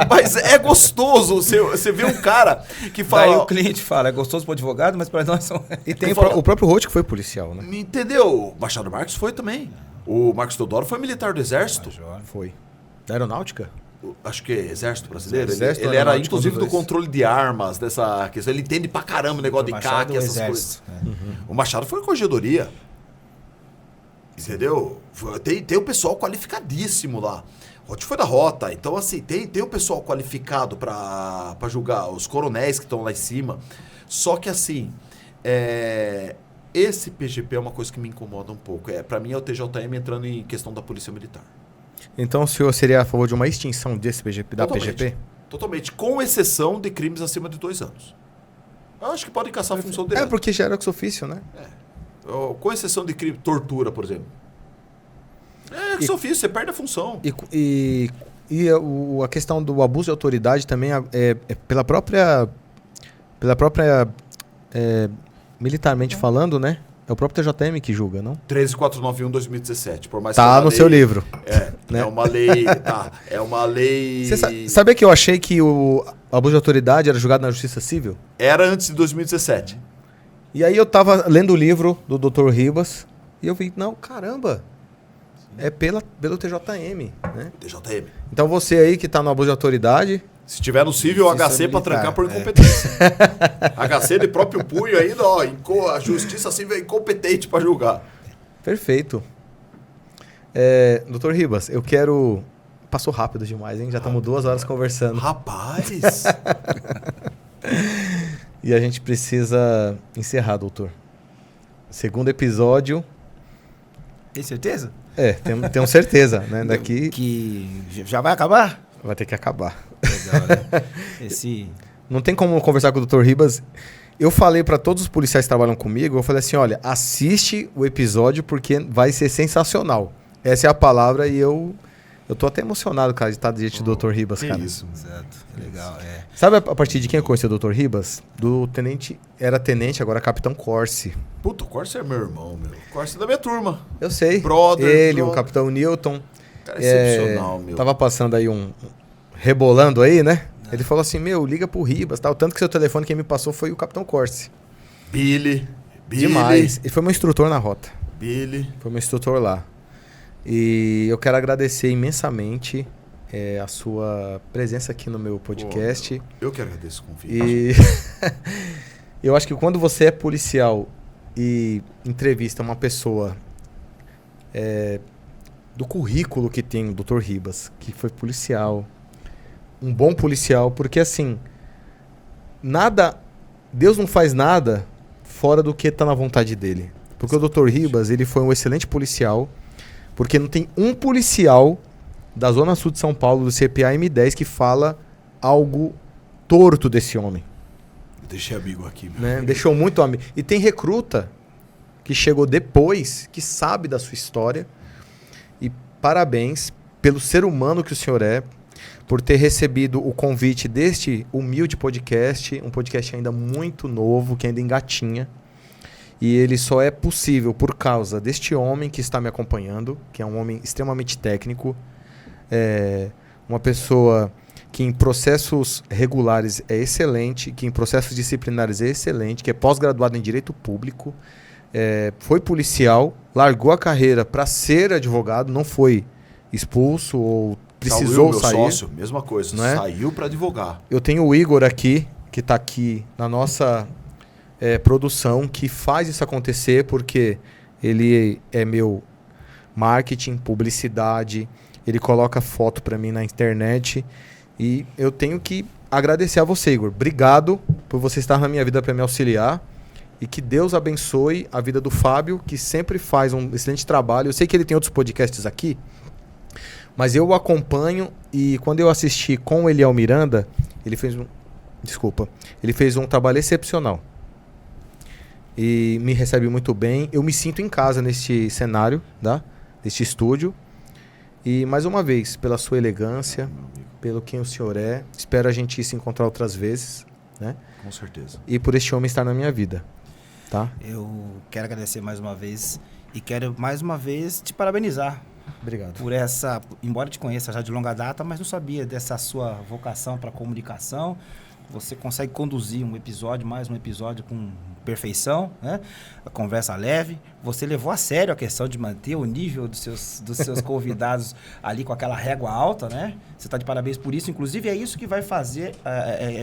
Mas é gostoso. Você vê um cara que fala... Aí o cliente fala, é gostoso para o advogado, mas para nós são... E tem o próprio Roth que foi policial, né? Entendeu? O Machado Marques foi também. O Marcos Teodoro foi militar do Exército. Foi. Da Aeronáutica? Acho que é Exército Brasileiro. Exército, ele era, inclusive, do controle de armas, dessa questão. Ele entende pra caramba o negócio de CAC e essas coisas. O Machado foi corregedoria. Entendeu? Tem o pessoal qualificadíssimo lá. Roth foi da Rota. Então, assim, tem o pessoal qualificado pra julgar. Os coronéis que estão lá em cima. Só que, assim, esse PGP é uma coisa que me incomoda um pouco. Pra mim, é o TJM entrando em questão da Polícia Militar. Então, o senhor seria a favor de uma extinção desse PGP, da PGP? Totalmente. Com exceção de crimes acima de 2 anos. Eu acho que pode caçar a função dele. Porque já era ex-ofício, né? Com exceção de crime, tortura, por exemplo. Ex-ofício, você perde a função. E a questão do abuso de autoridade também pela própria militarmente falando, né? É o próprio TJM que julga, não? 13491/2017, por mais tá no seu livro. Né? É uma lei. É uma lei. Você sabia que eu achei que o abuso de autoridade era julgado na Justiça Civil? Era antes de 2017. E aí eu tava lendo o livro do Dr. Ribas e eu vi, não, caramba, é pelo TJM, né? TJM. Então você aí que tá no abuso de autoridade... Se tiver no civil, HC para trancar por incompetência. HC de próprio punho ainda, a Justiça Civil é incompetente para julgar. Perfeito. Dr. Ribas, eu quero... Passou rápido demais, hein? Já estamos 2 horas conversando. Rapaz! E a gente precisa encerrar, doutor. Segundo episódio... Tem certeza? Tenho certeza, né? Daqui... Que já vai acabar? Vai ter que acabar. Legal, né? Não tem como conversar com o Dr. Ribas. Eu falei para todos os policiais que trabalham comigo, eu falei assim, olha, assiste o episódio porque vai ser sensacional. Essa é a palavra e eu tô até emocionado, cara, de estar diante do Dr. Ribas, cara. Isso. Exato. Legal, Sabe a partir de quem eu conheci o Dr. Ribas? Do tenente, era tenente, agora capitão Corse. Puta, o Corse é meu irmão, meu. O Corse é da minha turma. Eu sei. Brother. O capitão Newton. Cara, excepcional, meu. Tava passando aí rebolando aí, né? Ele falou assim, liga pro Ribas, tal. Tanto que seu telefone quem me passou foi o capitão Corse. Billy. Demais. Ele foi meu instrutor na rota. Billy. Foi meu instrutor lá. E eu quero agradecer imensamente a sua presença aqui no meu podcast. Eu que agradeço o convite. E eu acho que quando você é policial e entrevista uma pessoa do currículo que tem o Dr. Ribas, que foi policial, um bom policial, porque assim, Deus não faz nada fora do que está na vontade dele. Porque o Dr. Ribas, ele foi um excelente policial, porque não tem um policial da Zona Sul de São Paulo, do CPA M10, que fala algo torto desse homem. Eu deixei amigo aqui. Né? Deixou muito amigo. E tem recruta que chegou depois, que sabe da sua história. E parabéns pelo ser humano que o senhor é, por ter recebido o convite deste humilde podcast, um podcast ainda muito novo, que ainda engatinha. E ele só é possível por causa deste homem que está me acompanhando, que é um homem extremamente técnico, uma pessoa que em processos regulares é excelente, que em processos disciplinares é excelente, que é pós-graduado em Direito Público, foi policial, largou a carreira para ser advogado, não foi expulso ou precisou meu sair. Sócio, mesma coisa, não é? Saiu para advogar. Eu tenho o Igor aqui, que está aqui na nossa produção, que faz isso acontecer, porque ele é meu marketing, publicidade, ele coloca foto para mim na internet, e eu tenho que agradecer a você, Igor. Obrigado por você estar na minha vida para me auxiliar, e que Deus abençoe a vida do Fábio, que sempre faz um excelente trabalho. Eu sei que ele tem outros podcasts aqui, mas eu o acompanho, e quando eu assisti com o Eliel Miranda, ele fez um trabalho excepcional. E me recebe muito bem. Eu me sinto em casa neste cenário, tá? Neste estúdio. E mais uma vez, pela sua elegância, pelo quem o senhor é, espero a gente se encontrar outras vezes, né? Com certeza. E por este homem estar na minha vida, tá? Eu quero agradecer mais uma vez e quero mais uma vez te parabenizar. Obrigado. Por embora eu te conheça já de longa data, mas não sabia dessa sua vocação para comunicação. Você consegue conduzir mais um episódio com perfeição, né? A conversa leve. Você levou a sério a questão de manter o nível dos seus convidados ali com aquela régua alta, né? Você está de parabéns por isso. Inclusive, é isso que vai fazer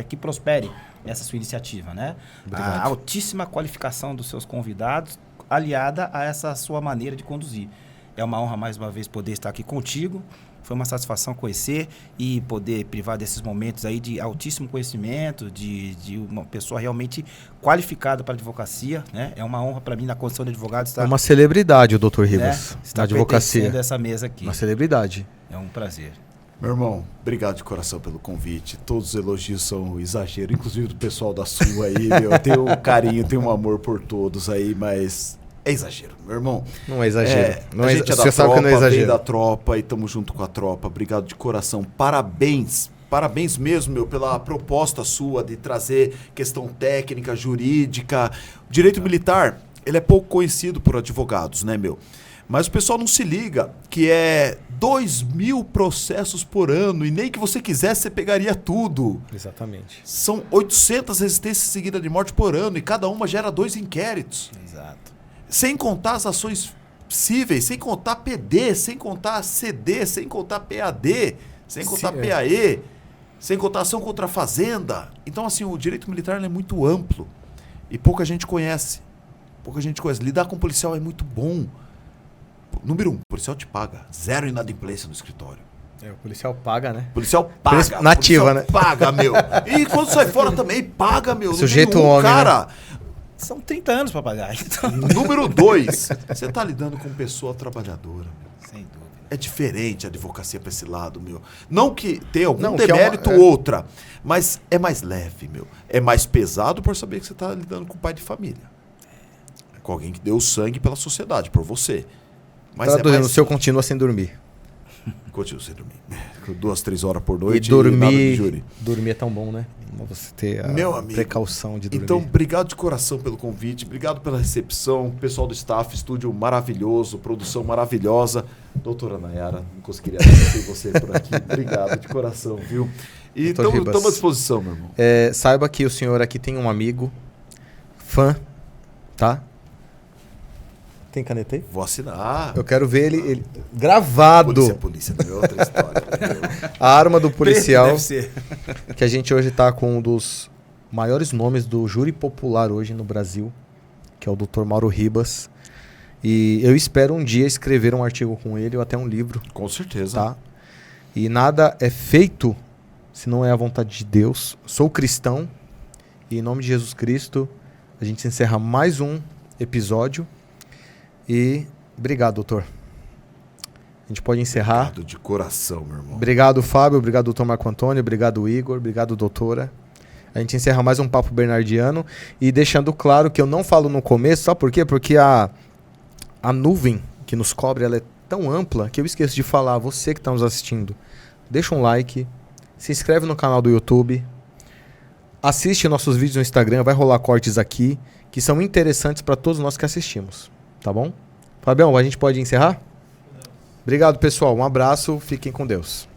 que prospere essa sua iniciativa, né? Obrigado. A altíssima qualificação dos seus convidados, aliada a essa sua maneira de conduzir. É uma honra, mais uma vez, poder estar aqui contigo. Foi uma satisfação conhecer e poder privar desses momentos aí de altíssimo conhecimento, de uma pessoa realmente qualificada para a advocacia, né? É uma honra para mim, na condição de advogado, estar... É uma celebridade o Dr. Ribas, Está na advocacia. dessa mesa aqui. Uma celebridade. É um prazer. Meu irmão, obrigado de coração pelo convite. Todos os elogios são exagero, inclusive do pessoal da sua aí, meu. Tenho um carinho, tenho um amor por todos aí, mas... é exagero, meu irmão. Não é exagero. A gente é da você sabe que não é tropa, exagero. veio da tropa e estamos junto com a tropa. Obrigado de coração. Parabéns. Parabéns mesmo, meu, pela proposta sua de trazer questão técnica, jurídica. O direito militar, ele é pouco conhecido por advogados, né, meu? Mas o pessoal não se liga que é 2.000 processos por ano e nem que você quisesse, você pegaria tudo. Exatamente. São 800 resistências seguidas de morte por ano e cada uma gera 2 inquéritos. Exato. Sem contar as ações cíveis, sem contar PD, sem contar CD, sem contar PAD, sem contar PAE, sem contar ação contra a fazenda. Então, assim, o direito militar é muito amplo e pouca gente conhece. Lidar com o policial é muito bom. Número 1, o policial te paga. 0 inadimplência no escritório. O policial paga, né? O policial paga. Nativa, né? Paga, meu. E quando sai fora também, paga, meu. Sujeito Número 1, homem, cara... né? São 30 anos para pagar. Então... Número 2, você está lidando com pessoa trabalhadora, meu. Sem dúvida. É diferente a advocacia para esse lado, meu. Não que tenha algum Não, que demérito ou outra, mas é mais leve, meu. É mais pesado por saber que você está lidando com um pai de família. Com alguém que deu sangue pela sociedade, por você. Mas o senhor continua sem dormir. Continua sem dormir. 2, 3 horas por noite e dormir, nada de júri. Dormir é tão bom, né? Você ter a precaução de dormir. Então, obrigado de coração pelo convite, obrigado pela recepção, pessoal do staff, estúdio maravilhoso, produção maravilhosa. Doutora Nayara, não conseguiria agradecer você por aqui. Obrigado de coração, viu? E estamos à disposição, meu irmão. Saiba que o senhor aqui tem um amigo, fã, tá? Tem caneta aí? Vou assinar. Eu quero ver ele gravado. Polícia, não é outra história. A arma do policial. Deve ser. Que a gente hoje tá com um dos maiores nomes do júri popular hoje no Brasil, que é o Dr. Mauro Ribas. E eu espero um dia escrever um artigo com ele ou até um livro. Com certeza. Tá? E nada é feito se não é a vontade de Deus. Sou cristão e em nome de Jesus Cristo a gente encerra mais um episódio. E obrigado, doutor. A gente pode encerrar. Obrigado de coração, meu irmão. Obrigado, Fábio. Obrigado, doutor Marco Antônio. Obrigado, Igor. Obrigado, doutora. A gente encerra mais um Papo Bernardiano. E deixando claro que eu não falo no começo, sabe por quê? Porque a nuvem que nos cobre, ela é tão ampla que eu esqueço de falar. Você que está nos assistindo, deixa um like, se inscreve no canal do YouTube, assiste nossos vídeos no Instagram, vai rolar cortes aqui, que são interessantes para todos nós que assistimos. Tá bom? Fabião, a gente pode encerrar? Obrigado, pessoal. Um abraço. Fiquem com Deus.